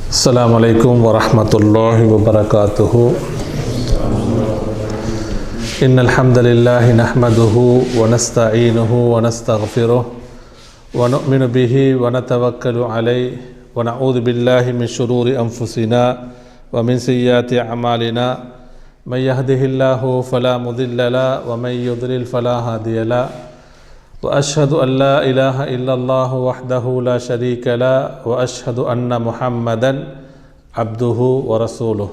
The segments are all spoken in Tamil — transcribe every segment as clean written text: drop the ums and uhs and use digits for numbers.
السلام عليكم ورحمة الله وبركاته. إن الحمد لله نحمده ونستعينه ونستغفره ونؤمن به ونتوكل عليه ونعوذ بالله من شرور أنفسنا ومن سيئات أعمالنا. من يهده الله فلا مضل له ومن يضلل فلا هادي له. وأشهد أن لا إله إلا الله وحده لا شريك له وأشهد أن محمدا عبده ورسوله.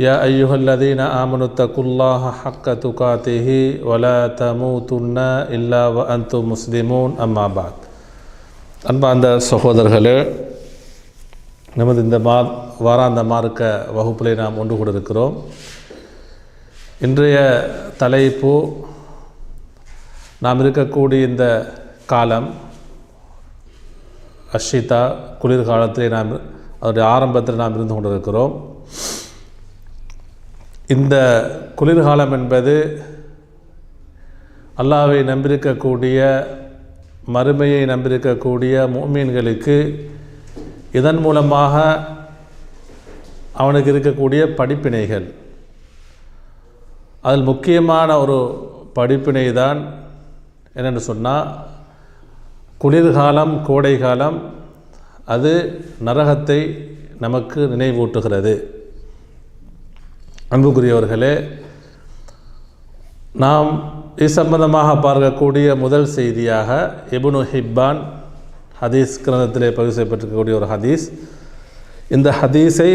يا أيها الذين آمنوا اتقوا الله حق تقاته ولا تموتن إلا وأنتم مسلمون. أما بعد. அன்பார்ந்த சகோதரர்களே, நமது இந்த வாராந்த மார்க்க வகுப்பிலே நாம் ஒன்று கூட இருக்கிறோம். இன்றைய தலைப்பு, நாம் இருக்கக்கூடிய இந்த காலம் அஷிதா, குளிர்காலத்திலே நாம் அதனுடைய ஆரம்பத்தில் நாம் இருந்து கொண்டிருக்கிறோம். இந்த குளிர்காலம் என்பது அல்லாஹ்வை நம்பியிருக்கக்கூடிய, மறுமையை நம்பியிருக்கக்கூடிய முஃமின்களுக்கு இதன் மூலமாக அவனுக்கு இருக்கக்கூடிய படிப்பினைகள். அதில் முக்கியமான ஒரு படிப்பினை தான் என்னென்னு சொன்னால், குளிர்காலம், கோடை காலம் அது நரகத்தை நமக்கு நினைவூட்டுகிறது. அன்புக்குரியவர்களே, நாம் இது சம்பந்தமாக பார்க்கக்கூடிய முதல் செய்தியாக இப்னு ஹிப்பான் ஹதீஸ் கிரந்தத்திலே பதிவு செய்யப்பட்டிருக்கக்கூடிய ஒரு ஹதீஸ். இந்த ஹதீஸை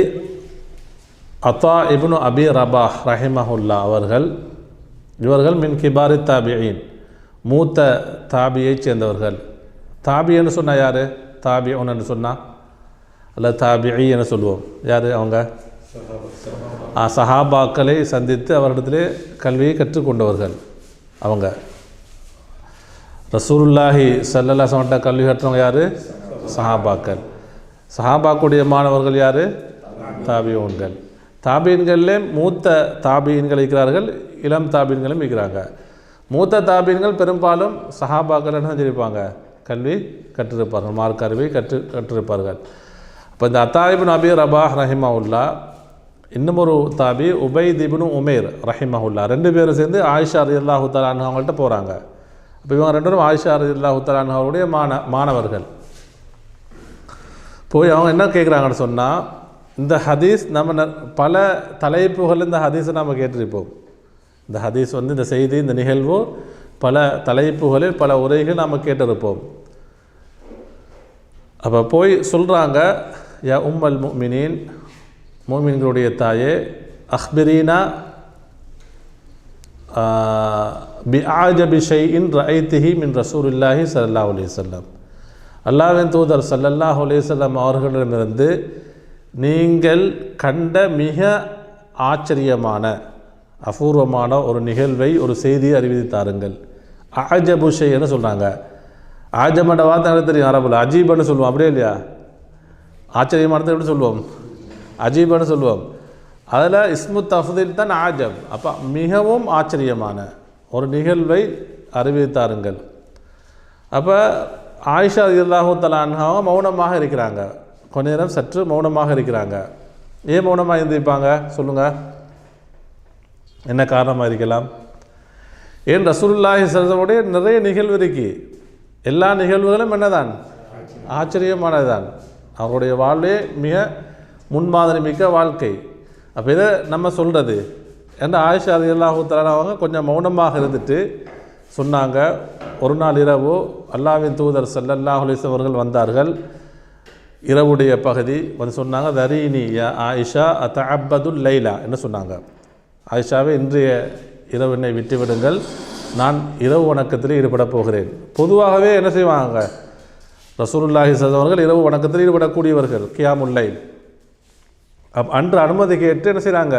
அத்தா இப்னு அபி ரபாஹ் ரஹிமஹுல்லா இவர்கள் மின் கிபாரி தாபியின், மூத்த தாபியைச் சேர்ந்தவர்கள். தாபின்னு சொன்னால் யார்? தாபின்னு சொன்னால் அல்ல தாபிஐ என சொல்லுவோம். யார் அவங்க? சஹாபாக்களை சந்தித்து அவரிடத்திலே கல்வியை கற்றுக்கொண்டவர்கள். அவங்க ரசூலுல்லாஹி ஸல்லல்லாஹு அலைஹி வஸல்லம் கல்வி கற்றவங்க யார்? சஹாபாக்கள். சஹாபாக்குடைய மாணவர்கள் யார்? தாபியூன்கள். தாபீன்களிலே மூத்த தாபீன்கள் இருக்கிறார்கள், இளம் தாபீன்களும் இருக்கிறாங்க. மூத்த தாபீன்கள் பெரும்பாலும் சஹாபாக்கள் என்ன செஞ்சிருப்பாங்க? கல்வி கற்றிருப்பார்கள், மார்க்க அறிவை கற்றிருப்பார்கள். அப்போ இந்த அத்தா இப்னு அபி ரபாஹ் ரஹிமஹுல்லா, இன்னும் ஒரு தாபி உபைத் இப்னு உமைர் ரஹிமஹுல்லா, ரெண்டு பேரும் சேர்ந்து ஆயிஷா ரலியல்லாஹு தஆலா அன்ஹா அவங்கள்ட்ட போகிறாங்க. அப்போ இவங்க ரெண்டு பேரும் ஆயிஷா ரலியல்லாஹு தஆலா அன்ஹாவுடைய மாணவர்கள். போய் அவங்க என்ன கேட்குறாங்கன்னு சொன்னால், இந்த ஹதீஸ் நம்ம பல தலைப்புகள் இந்த ஹதீஸை நாம் கேட்டிருப்போம். இந்த ஹதீஸ் இந்த செய்தி, இந்த நிகழ்வு பல தலைப்புகளில் பல உரைகள் நாம் கேட்டிருப்போம். அப்போ போய் சொல்கிறாங்க, யா உம்மல் முஃமினீன், முஃமின்களுடைய தாயே, அஹ்பிரீனா பி ஆஜபி ஷைஇன் ரஅய்திஹி மின் ரசூலில்லாஹி ஸல்லல்லாஹு அலைஹி வஸல்லம், அல்லாஹ்வின் தூதர் ஸல்லல்லாஹு அலைஹி வஸல்லம் அவர்களிடமிருந்து நீங்கள் கண்ட மிக ஆச்சரியமான, அபூர்வமான ஒரு நிகழ்வை, ஒரு செய்தியை அறிவித்தாருங்கள். அஜபு ஷைன்னு சொல்கிறாங்க. ஆஜமண்ட வார்த்தை எனக்கு தெரியும், அரபுல அஜீபன்னு சொல்லுவோம், அப்படியே இல்லையா? ஆச்சரியமானது எப்படி சொல்லுவோம்? அஜீபன்னு சொல்லுவோம். அதில் இஸ்மு தஃதீல் தான் ஆஜப். அப்போ மிகவும் ஆச்சரியமான ஒரு நிகழ்வை அறிவித்தாருங்கள். அப்போ ஆயிஷா ரலியல்லாஹு தஆலா அன்ஹா மௌனமாக இருக்கிறாங்க. கொஞ்ச நேரம் சற்று மௌனமாக இருக்கிறாங்க. ஏன் மௌனமாக இருந்திருப்பாங்க சொல்லுங்கள்? என்ன காரணமாக இருக்கலாம்? ஏன் ரசூலுல்லாஹி ஸல்லல்லாஹு அலைஹி வஸல்லம் நிறைய நிகழ்வு இருக்கு. எல்லா நிகழ்வுகளும் என்னதான்? ஆச்சரியமானதுதான். அவருடைய வாழ்வே மிக முன்மாதிரி மிக்க வாழ்க்கை. அப்போ இதை நம்ம சொல்கிறது என்ற ஆயிஷா ரலியல்லாஹு தஆலா அவங்க கொஞ்சம் மௌனமாக இருந்துட்டு சொன்னாங்க, ஒரு நாள் இரவு அல்லாஹ்வின் தூதர் ஸல்லல்லாஹு அலைஹி வஸல்லம் அவர்கள் வந்தார்கள். இரவுடைய பகுதி வந்து சொன்னாங்க, தரீனி யா ஆயிஷா அத்தஅப்பதுல் லைலா என்று சொன்னாங்க. ஆயிஷாவே, இன்றைய இரவு என்னை விட்டுவிடுங்கள், நான் இரவு வணக்கத்தில் ஈடுபட போகிறேன். பொதுவாகவே என்ன செய்வாங்க? ரசூலுல்லாஹி ஸல்லல்லாஹு அலைஹி வஸல்லம் அவர்கள் இரவு வணக்கத்தில் ஈடுபடக்கூடியவர்கள், கியாமுல் லைல். அன்று அனுமதி கேட்டு என்ன செய்கிறாங்க?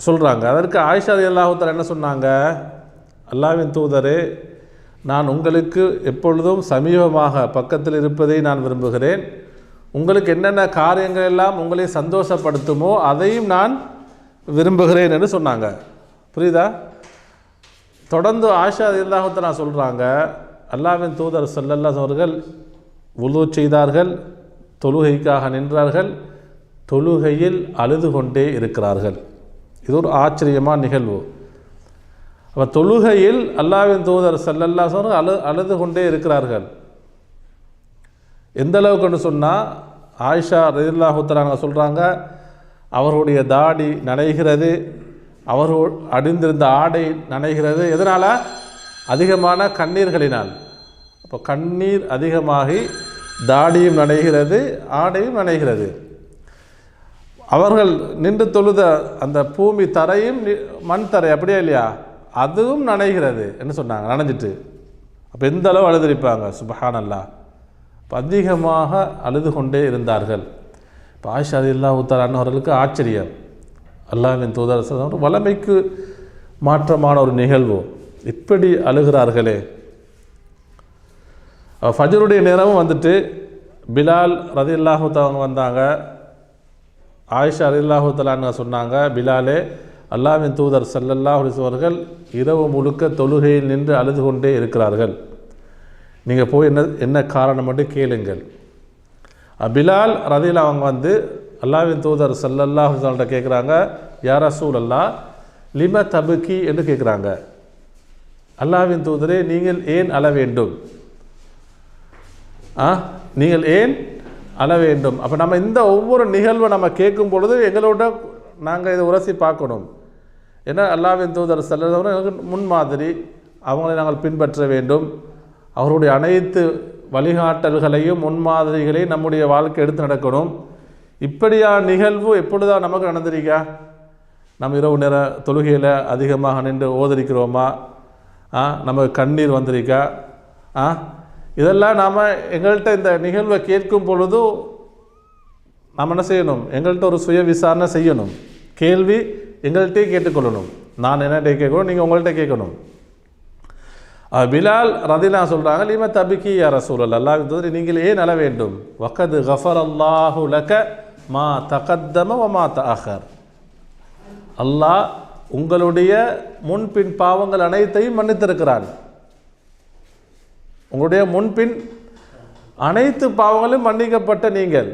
சொல்கிறாங்க. அதற்கு ஆயிஷா ரலியல்லாஹு தஆலா என்ன சொன்னாங்க? அல்லாஹ்வின் தூதரே, நான் உங்களுக்கு எப்பொழுதும் சமீபமாக பக்கத்தில் இருப்பதை நான் விரும்புகிறேன். உங்களுக்கு என்னென்ன காரியங்கள் எல்லாம் உங்களை சந்தோஷப்படுத்துமோ அதையும் நான் விரும்புகிறேன் என்று சொன்னாங்க. புரியுதா? தொடர்ந்து ஆயிஷா ரலியல்லாஹு தஆலா சொல்கிறாங்க, அல்லாஹ்வின் தூதர் ஸல்லல்லாஹு அலைஹி வஸல்லம் அவர்கள் வுது செய்தார்கள், தொழுகைக்காக நின்றார்கள், தொழுகையில் அழுது கொண்டே இருக்கிறார்கள். இது ஒரு ஆச்சரியமான நிகழ்வு. அப்போ தொழுகையில் அல்லாஹ்வின் தூதர் ஸல்லல்லாஹு அலைஹி வஸல்லம் அழுது கொண்டே இருக்கிறார்கள். எந்த அளவுக்குன்னு சொன்னால், ஆயிஷா ரலியல்லாஹு தஆலா சொல்கிறாங்க, அவருடைய தாடி நனைகிறது, அவர் அணிந்திருந்த ஆடை நனைகிறது. எதனால்? அதிகமான கண்ணீர்களினால். அப்போ கண்ணீர் அதிகமாகி தாடியும் நனைகிறது, ஆடையும் நனைகிறது. அவர்கள் நின்று தொழுத அந்த பூமி தரையும் மண் தரை அப்படியே இல்லையா, அதுவும் நனைகிறது என்ன சொன்னாங்க, நனைஞ்சிட்டு. அப்போ எந்த அளவு அழுதுரிப்பாங்க, சுப்ஹானல்லாஹ். இப்போ அதிகமாக அழுது கொண்டே இருந்தார்கள். இப்போ ஆயிஷா ரலியல்லாஹு தஆலா அவர்களுக்கு ஆச்சரியம், அல்லாஹ்வின் தூதர் வளமைக்கு மாற்றமான ஒரு நிகழ்வு, இப்படி அழுகிறார்களே. ஃபஜ்ருடைய நேரமும் வந்துட்டு பிலால் ரலியல்லாஹு தஆலா வந்தாங்க. ஆயிஷா ரலியல்லாஹு தஆலா சொன்னாங்க, பிலாலே, அல்லாஹ்வின் தூதர் ஸல்லல்லாஹு அலைஹி வஸல்லம் அவர்கள் இரவு முழுக்க தொழுகையில் நின்று அழுது கொண்டே இருக்கிறார்கள், நீங்கள் போய் என்ன காரணம் மட்டும் கேளுங்கள். பிலால் ரலியல்லாஹு அவங்க வந்து அல்லாஹ்வின் தூதர் ஸல்லல்லாஹு அலைஹி வஸல்லம் கேட்குறாங்க, யா ரசூலல்லாஹ் லிம தபுக்கி என்று கேட்குறாங்க. அல்லாஹ்வின் தூதரே, நீங்கள் ஏன் அழ வேண்டும்? நீங்கள் ஏன் அழ வேண்டும்? அப்போ நம்ம இந்த ஒவ்வொரு நிகழ்வை நம்ம கேட்கும் பொழுது எங்களோட நாங்கள் இதை உரசி பார்க்கணும். ஏன்னா அல்லாஹ்வின் தூதர் ஸல்லல்லாஹு அலைஹி வஸல்லம் முன்மாதிரி, அவங்களை நாங்கள் பின்பற்ற வேண்டும். அவருடைய அனைத்து வழிகாட்டல்களையும் முன்மாதிரிகளையும் நம்முடைய வாழ்க்கை எடுத்து நடக்கணும். இப்படியான நிகழ்வு எப்பொழுதான் நமக்கு நடந்திருக்கா? நம்ம இரவு நேர தொழுகையில் அதிகமாக நின்று ஓதரிக்கிறோமா? நமக்கு கண்ணீர் வந்திருக்கா? இதெல்லாம் நாம் எங்கள்கிட்ட இந்த நிகழ்வை கேட்கும் பொழுது நாம் என்ன செய்யணும்? எங்கள்கிட்ட ஒரு சுய விசாரணை செய்யணும். கேள்வி எங்கள்கிட்டே கேட்டுக்கொள்ளணும். நான் என்னட்டே கேட்கணும், நீங்கள் உங்கள்கிட்ட கேட்கணும். பிலால் ரலியல்லாஹு சொல்கிறாங்க, லிம தபிக்கி யா ரசூலல்லாஹ், அல்லாஹ்வின் தூதரே, நீங்கள் ஏன் அழ வேண்டும்? வகத் கஃபரல்லாஹு லக மா தகத்தம வ மா தஅஹர், அல்லாஹ் உங்களுடைய முன்பின் பாவங்கள் அனைத்தையும் மன்னித்திருக்கிறான். உங்களுடைய முன்பின் அனைத்து பாவங்களும் மன்னிக்கப்பட்ட நீங்கள்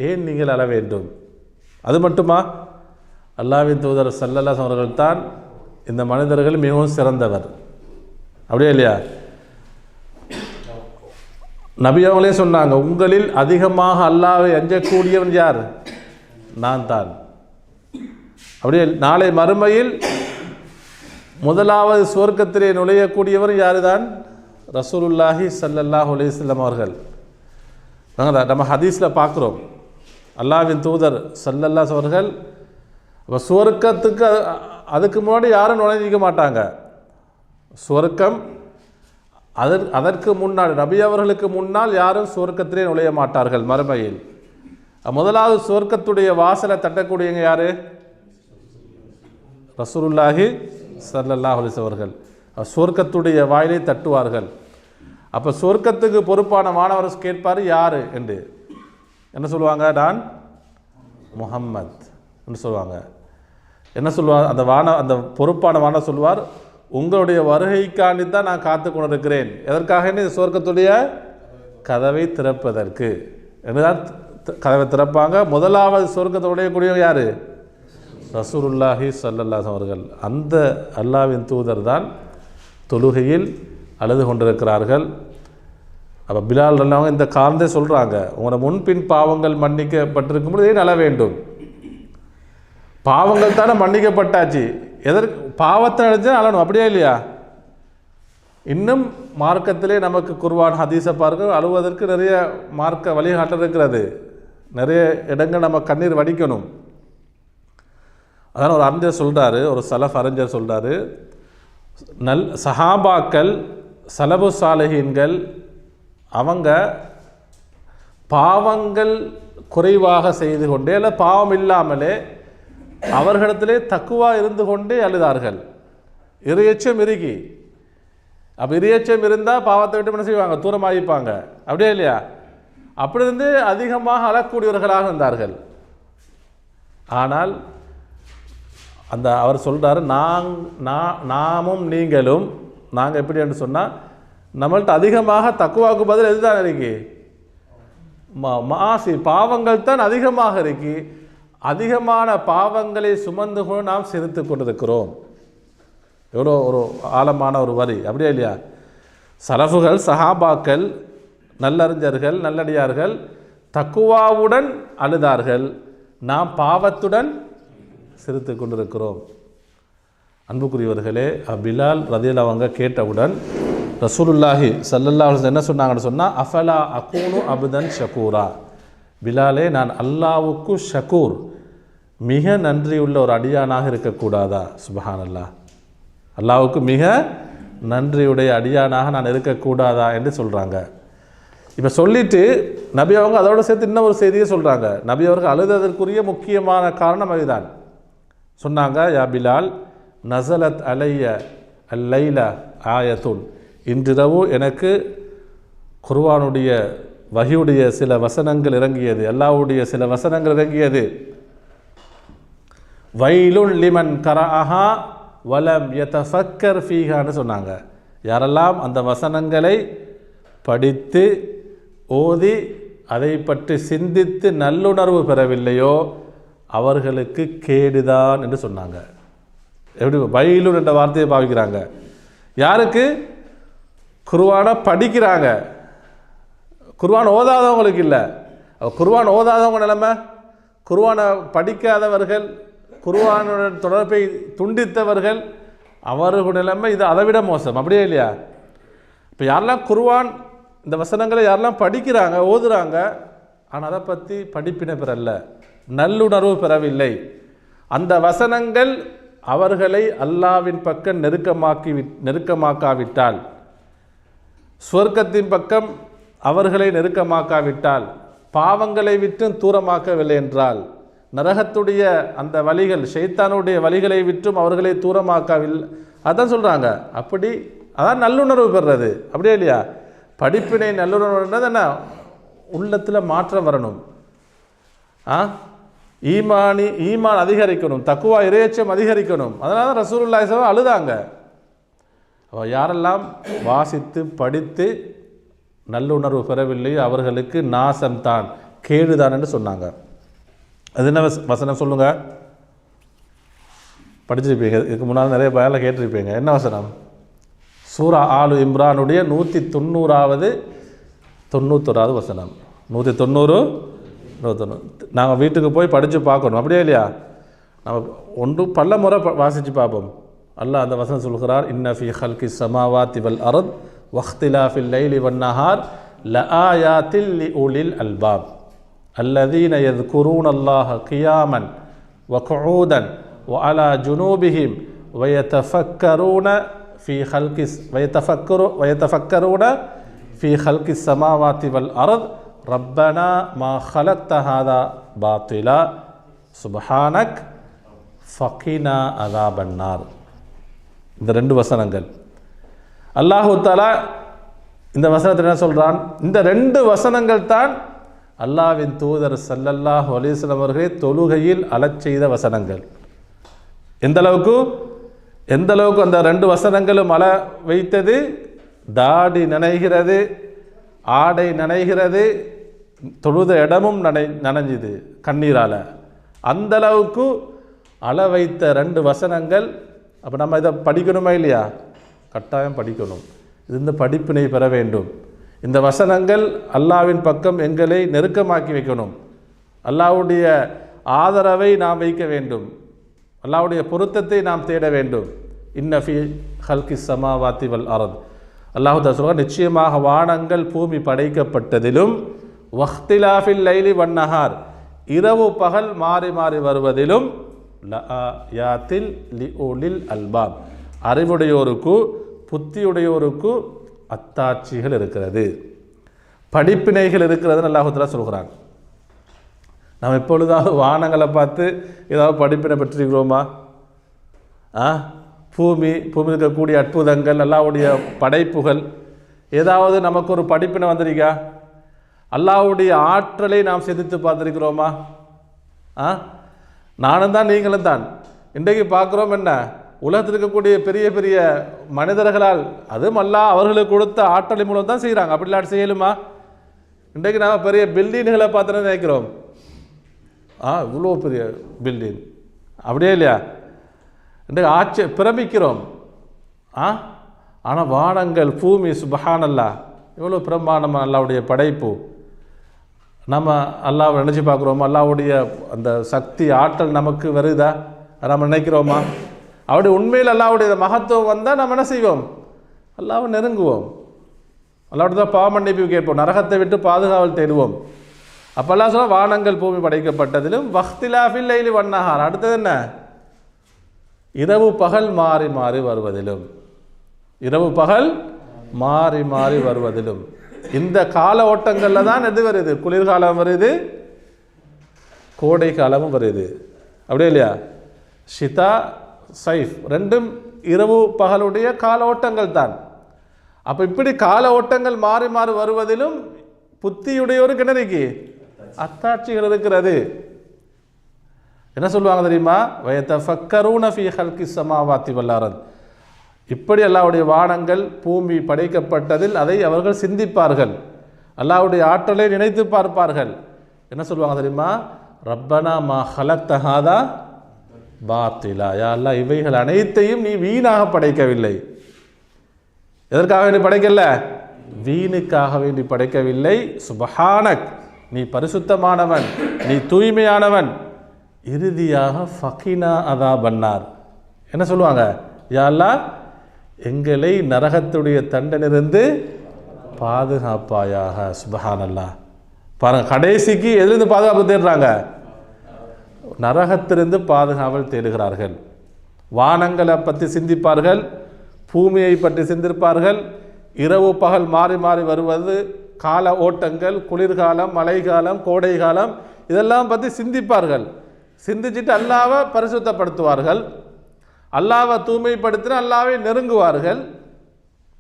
ஏன் நீங்கள் அழ வேண்டும்? அது மட்டுமா? அல்லாஹ்வின் தூதர் ஸல்லல்லாஹு அலைஹி அவர்கள் தான் இந்த மனிதர்கள் மிகவும் சிறந்தவர், அப்படியே இல்லையா? நபி அவங்களே சொன்னாங்க, உங்களில் அதிகமாக அல்லாஹ்வை அஞ்சக்கூடியவன் யார்? நான் தான். அப்படியே நாளை மறுமையில் முதலாவது சுவர்க்கத்திலே நுழையக்கூடியவர் யாரு தான்? ரசூலுல்லாஹி ஸல்லல்லாஹு அலைஹி வஸல்லம் அவர்கள். நம்ம ஹதீஸில் பார்க்குறோம், அல்லாஹ்வின் தூதர் ஸல்லல்லாஹு அலைஹி அவர்கள் சுவர்க்கத்துக்கு அதுக்கு முன்னாடி யாரும் நுழைஞ்சிக்க மாட்டாங்க. சுவர்க்கம் அதற்கு முன்னாடி நபி அவர்களுக்கு முன்னால் யாரும் சுவர்க்கத்திலே நுழைய மாட்டார்கள் மறுமையில். முதலாவது சுவர்க்கத்துடைய வாசலை தட்டக்கூடியவங்க யாரு? ரசூலுல்லாஹி ஸல்லல்லாஹு அலைஹி அவர்கள் சுவர்க்கத்துடைய வாயிலை தட்டுவார்கள். அப்போ சுவர்க்கத்துக்கு பொறுப்பான மாணவர் கேட்பார், யார் என்று. என்ன சொல்லுவாங்க? நான் முஹம்மத் என்று சொல்லுவாங்க. என்ன சொல்லுவார்? அந்த பொறுப்பான மாணவர் சொல்லுவார், உங்களுடைய வருகைக்காண்டி தான் நான் காத்து கொண்டிருக்கிறேன். எதற்காக? சுவர்க்கத்துடைய கதவை திறப்பதற்கு என்றுதான் கதவை திறப்பாங்க. முதலாவது சுவர்க்கத்துடைய கூடியவங்க யார்? ரசூலுல்லாஹி ஸல்லல்லாஹு அலைஹி அவர்கள். அந்த அல்லாஹ்வின் தூதர் தான் தொழுகையில் அழுது கொண்டிருக்கிறார்கள். அப்போ பிலால் ரலியல்லாஹு இந்த காரணத்தை சொல்கிறாங்க, உங்களோட முன்பின் பாவங்கள் மன்னிக்கப்பட்டிருக்கும் பொழுது ஏன் அழ வேண்டும்? பாவங்கள் தானே மன்னிக்கப்பட்டாச்சு, எதற்கு பாவத்தை நினைச்சா அழணும்? அப்படியே இல்லையா? இன்னும் மார்க்கத்திலே நமக்கு குர்ஆன் ஹதீஸை பார்க்க அழுவதற்கு நிறைய மார்க்க வழிகாட்டல் இருக்கிறது. நிறைய இடங்கள் நம்ம கண்ணீர் வடிக்கணும். அதான் ஒரு அறிஞர் சொல்கிறாரு, ஒரு சலஃப் அறிஞர் சொல்கிறாரு, சஹாபாக்கள் சலபு சாலிஹீன்கள் அவங்க பாவங்கள் குறைவாக செய்து கொண்டே இல்லை பாவம் இல்லாமலே அவர்களிடத்திலே தக்குவா இருந்து கொண்டே அழுதார்கள். இறையச்சம் இறுகி. அப்போ இறையச்சம் இருந்தால் பாவத்தை விட்டு என்ன செய்வாங்க? தூரமாகிப்பாங்க, அப்படியே இல்லையா? அப்படி இருந்து அதிகமாக அழக்கூடியவர்களாக இருந்தார்கள். ஆனால் அவர் சொல்கிறாரு, நாமும் நீங்களும் நாங்கள் எப்படி என்று சொன்னால், நம்மள்ட்ட அதிகமாக தக்குவாக்கு பதில் எதுதான் இருக்கு? மாசி பாவங்கள் தான் அதிகமாக இருக்கு. அதிகமான பாவங்களை சுமந்து கொண்டு நாம் சிரித்து கொண்டிருக்கிறோம். எவ்வளோ ஒரு ஆழமான ஒரு வரி, அப்படியே இல்லையா? சலஃபுகள், சஹாபாக்கள், நல்லறிஞர்கள், நல்லடியார்கள் தக்குவாவுடன் அழுதார்கள், நாம் பாவத்துடன் சிரித்து கொண்டிருக்கிறோம். அன்புக்குரியவர்களே, பிலால் ரலியல்லாஹு அவங்க கேட்டவுடன் ரசூலுல்லாஹி ஸல்லல்லாஹு அலைஹி வஸல்லம் என்ன சொன்னாங்கன்னு சொன்னால், அஃபலா அகூனு அப்தன் ஷகூரா, பிலாலே நான் அல்லாவுக்கு ஷகூர், மிக நன்றியுள்ள ஒரு அடியானாக இருக்கக்கூடாதா? சுப்ஹானல்லாஹ், அல்லாவுக்கு மிக நன்றியுடைய அடியானாக நான் இருக்கக்கூடாதா என்று சொல்கிறாங்க. இப்போ சொல்லிவிட்டு நபி அவங்க அதோடு சேர்த்து இன்னும் ஒரு செய்தியை சொல்கிறாங்க. நபி அவர்கள் அழுததற்குரிய முக்கியமான காரணம் அதுதான். சொன்னாங்க, யா பிலால், நஸலத் அலைய அல்லைல ஆயத்துன், இன்றிரவு எனக்கு குர்ஆனுடைய வஹியுடைய சில வசனங்கள் இறங்கியது, அல்லாஹ்வுடைய சில வசனங்கள் இறங்கியது. வைலுன் லிமன் கரஅஹா வலம் யதஃபக்கர் ஃபீஹான்னு சொன்னாங்க. யாரெல்லாம் அந்த வசனங்களை படித்து ஓதி அதை பற்றி சிந்தித்து நல்லுணர்வு பெறவில்லையோ அவர்களுக்கு கேடுதான் என்று சொன்னாங்க. எப்படி வைலுன் என்ற வார்த்தையை பாவிக்கிறாங்க? யாருக்கு? குர்ஆனை படிக்கிறாங்க, குர்ஆன் ஓதாதவங்களுக்கு இல்லை. குர்ஆன் ஓதாதவங்க நிலைமை, குர்ஆனை படிக்காதவர்கள், குர்ஆனுடன் தொடர்பை துண்டித்தவர்கள், அவர்களுடைய நிலைமை இது அதை விட மோசம், அப்படியே இல்லையா? இப்போ யாரெல்லாம் குர்ஆன் இந்த வசனங்களை யாரெல்லாம் படிக்கிறாங்க, ஓதுறாங்க, ஆனால் அதை பற்றி படிப்பினை பெறல, நல்லுணர்வு பெறவில்லை, அந்த வசனங்கள் அவர்களை அல்லாவின் பக்கம் நெருக்கமாக்காவிட்டால், சுவர்க்கத்தின் பக்கம் அவர்களை நெருக்கமாக்காவிட்டால், பாவங்களை விட்டும் தூரமாக்கவில்லை என்றால், நரகத்துடைய அந்த வழிகள், ஷைத்தானுடைய வழிகளை விட்டும் அவர்களை தூரமாக்கவில்லை, அதான் சொல்கிறாங்க. அப்படி அதான் நல்லுணர்வு பெறுறது, அப்படியே இல்லையா? படிப்பினை நல்லுணர்வுன்றது என்ன? உள்ளத்தில் மாற்றம் வரணும், ஈமான் அதிகரிக்கணும், தக்குவா இறையச்சம் அதிகரிக்கணும். அதனால தான் ரசூலுல்லாஹி ஸல்லல்லாஹு அலைஹி வஸல்லம் அழுதாங்க. யாரெல்லாம் வாசித்து படித்து நல்லுணர்வு பெறவில்லையோ அவர்களுக்கு நாசம்தான், கேடுதான் என்று சொன்னாங்க. அது என்ன வசனம் சொல்லுங்க? படிச்சிருப்பீங்க, இதுக்கு முன்னால் நிறைய பயனில் கேட்டிருப்பீங்க. என்ன வசனம்? சூரா ஆலு இம்ரானுடைய 190வது 91வது வசனம். 190 நாங்கள் வீட்டுக்கு போய் படித்து பார்க்கணும், அப்படியே இல்லையா? நம்ம ஒன்று பல முறை வாசித்து பார்ப்போம். அல்லாஹ் அந்த வசனம் சொல்கிறார், இன்ன ஃபீ ஹல்கி ஸமாவாத்தி வல் அர்த் வக்திலாஃபில் லைலி வன்னஹார் லஆயாத்தில் லிஉலில் அல்பாப் அல்லதீன யذ்குரூனல்லாஹ கியாமன் வகுஊதன் வஅலா ஜுனூபிஹிம் வயதஃபக்கரூன ஃபீ ஹல்கி ஸமாவாத்தி வல் அர்த் ரப்பனா மா ஹலக்த ஹாதா பாத்திலா சுப்ஹானக் ஃபகினா அஸாபன்னார். இந்த ரெண்டு வசனங்கள் அல்லாஹு தஆலா இந்த வசனத்தில் என்ன சொல்கிறான்? இந்த ரெண்டு வசனங்கள் தான் அல்லாஹ்வின் தூதர் ஸல்லல்லாஹு அலைஹி வஸல்லம் அவர்களை தொழுகையில் அழச் செய்த வசனங்கள். எந்த அளவுக்கு அந்த ரெண்டு வசனங்களும் அழ வைத்தது? தாடி நனைகிறது, ஆடை நனைகிறது, தொழுத இடமும் நனைஞ்சுது கண்ணீரால். அந்த அளவுக்கு அழ வைத்த ரெண்டு வசனங்கள். அப்போ நம்ம இதை படிக்கணுமா இல்லையா? கட்டாயம் படிக்கணும். இந்த படிப்பினை பெற வேண்டும். இந்த வசனங்கள் அல்லாஹ்வின் பக்கம் எங்களை நெருக்கமாக்கி வைக்கணும். அல்லாஹ்வுடைய ஆதரவை நாம் வைக்க வேண்டும், அல்லாஹ்வுடைய பொருத்தத்தை நாம் தேட வேண்டும். இன்ன ஃபீ ஹல்கி ஸமாவாத்தி வல் அர்த், அல்லாஹ் தஆலா சொல்றார், நிச்சயமாக வானங்கள் பூமி படைக்கப்பட்டதிலும், வக்திலாஃபில் லைலி வன்னஹார், இரவு பகல் மாறி மாறி வருவதிலும், லஆயாத்தில் லிஉலில் அல்பாப், அறிவுடையோருக்கு புத்தியுடையோருக்கு அத்தாட்சிகள் இருக்கிறது, படிப்பினைகள் இருக்கிறதுன்னு அல்லாஹ் தஆலா சொல்கிறான். நாம் எப்பொழுதாவது வானங்களை பார்த்து ஏதாவது படிப்பினை பெற்றிருக்கிறோமா? பூமி இருக்கக்கூடிய அற்புதங்கள், அல்லாஹ்வுடைய படைப்புகள், ஏதாவது நமக்கு ஒரு படிப்பினை வந்திருக்கா? அல்லாஹ்வுடைய ஆற்றலை நாம் சிந்தித்து பார்த்துருக்கிறோமா? நானும் தான் நீங்களும் தான் இன்றைக்கு பார்க்குறோம். என்ன உலகத்தில் இருக்கக்கூடிய பெரிய பெரிய மனிதர்களால், அதுவும் அல்லாஹ் அவர்களுக்கு கொடுத்த ஆற்றலை மூலம் தான் செய்கிறாங்க. அப்படிலாம் செய்யலுமா? இன்றைக்கு நாம் பெரிய பில்டிங்குகளை பார்த்துன்னு நினைக்கிறோம். இவ்வளோ பெரிய பில்டிங் அப்படியே இல்லையா? இன்றைக்கு பிரமிக்கிறோம். ஆனால் வானங்கள் பூமி சுபஹானல்லாஹ் எவ்வளோ பிரம்மாண்டமாக அல்லாஹ்வுடைய படைப்பு. நம்ம அல்லாஹ்வை நினச்சி பார்க்குறோமா? அல்லாஹ்வுடைய அந்த சக்தி ஆற்றல் நமக்கு வருதா? நம்ம நினைக்கிறோமா? அவருடைய உண்மையில் அல்லாஹ்வுடைய மகத்துவம் வந்தால் நம்ம என்ன செய்வோம்? அல்லாஹ்வை நெருங்குவோம். அல்லாஹ்வுடைய தான் பாவ மன்னிப்பு கேட்போம், நரகத்தை விட்டு பாதுகாவல் தேடுவோம். அப்போ அல்லாஹ் சொல்ல வானங்கள் பூமி படைக்கப்பட்டதிலும் வக்திலாஃபில் லைலி வன்னஹார். அடுத்தது என்ன? இரவு பகல் மாறி மாறி வருவதிலும். இரவு பகல் மாறி மாறி வருவதிலும். இந்த கால ஓட்டங்களில் தான் எது வருது? குளிர்காலம் வருது, கோடை காலமும் வருது. அப்படியே இல்லையா? ஷிதா சைஃப் ரெண்டும் இரவு பகலுடைய கால ஓட்டங்கள் தான். அப்போ இப்படி கால ஓட்டங்கள் மாறி மாறி வருவதிலும் புத்தியுடையோருக்கு என்ன இருக்கு? அத்தாட்சிகள் இருக்கிறது. என்ன சொல்லுவாங்க தெரியுமா? வயதஃபக்கரூன ஃபீ ஹல்கிஸ் ஸமாவாத்தி வல் அர்த். இப்படி அல்லாஹ்வுடைய வானங்கள் பூமி படைக்கப்பட்டதில் அதை அவர்கள் சிந்திப்பார்கள், அல்லாஹ்வுடைய ஆற்றலை நினைத்து பார்ப்பார்கள். என்ன சொல்லுவாங்க தெரியுமா? ரப்பனா மா ஹலக்த ஹாதா பாத்திலா. யா அல்லாஹ், இவைகள் அனைத்தையும் நீ வீணாக படைக்கவில்லை. எதற்காக வேண்டி படைக்கல? வீணுக்காக வேண்டி படைக்கவில்லை. சுபஹானக், நீ பரிசுத்தமானவன், நீ தூய்மையானவன். இறுதியாக ஃபகினா அதா பன்னார். என்ன சொல்லுவாங்க? யா அல்லாஹ், எங்களை நரகத்துடைய தண்டனிலிருந்து பாதுகாப்பாயாக. சுபஹானல்லாஹ். பாருங்க, கடைசிக்கு எதிலிருந்து பாதுகாப்பு தேடுறாங்க? நரகத்திலிருந்து பாதுகாவல் தேடுகிறார்கள். வானங்களை பற்றி சிந்திப்பார்கள், பூமியை பற்றி சிந்திப்பார்கள். இரவு பகல் மாறி மாறி வருவது, கால ஓட்டங்கள், குளிர்காலம், மழைக்காலம், கோடை காலம், இதெல்லாம் பற்றி சிந்திப்பார்கள். சிந்திச்சுட்டு அல்லாஹ்வை பரிசுத்தப்படுத்துவார்கள். அல்லாஹ்வை தூய்மைப்படுத்தின அல்லாஹ்வை நெருங்குவார்கள்.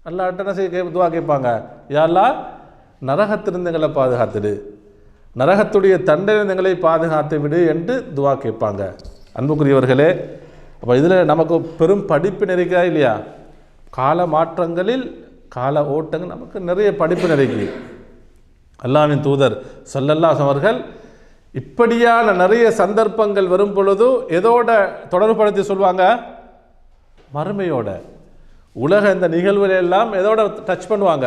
அல்லாஹ்ட்ட என்ன செய்ய துவா கேட்பாங்க? யா அல்லாஹ், நரகத்திலிருந்து எங்களை பாதுகாத்துடு, நரகத்துடைய தண்டனை எங்களை பாதுகாத்து விடு என்று துவா கேட்பாங்க. அன்புக்குரியவர்களே, அப்போ இதில் நமக்கு பெரும் படிப்பு நிறைக்கா இல்லையா? கால மாற்றங்களில் கால ஓட்டங்கள் நமக்கு நிறைய படிப்பு நிறைக்கு. அல்லாஹ்வின் தூதர் ஸல்லல்லாஹு அலைஹி அவர்கள் இப்படியான நிறைய சந்தர்ப்பங்கள் வரும் பொழுது எதோட தொடர்புபடுத்தி சொல்லுவாங்க? மறுமையோட. உலக இந்த நிகழ்வுகள் எல்லாம் எதோட டச் பண்ணுவாங்க?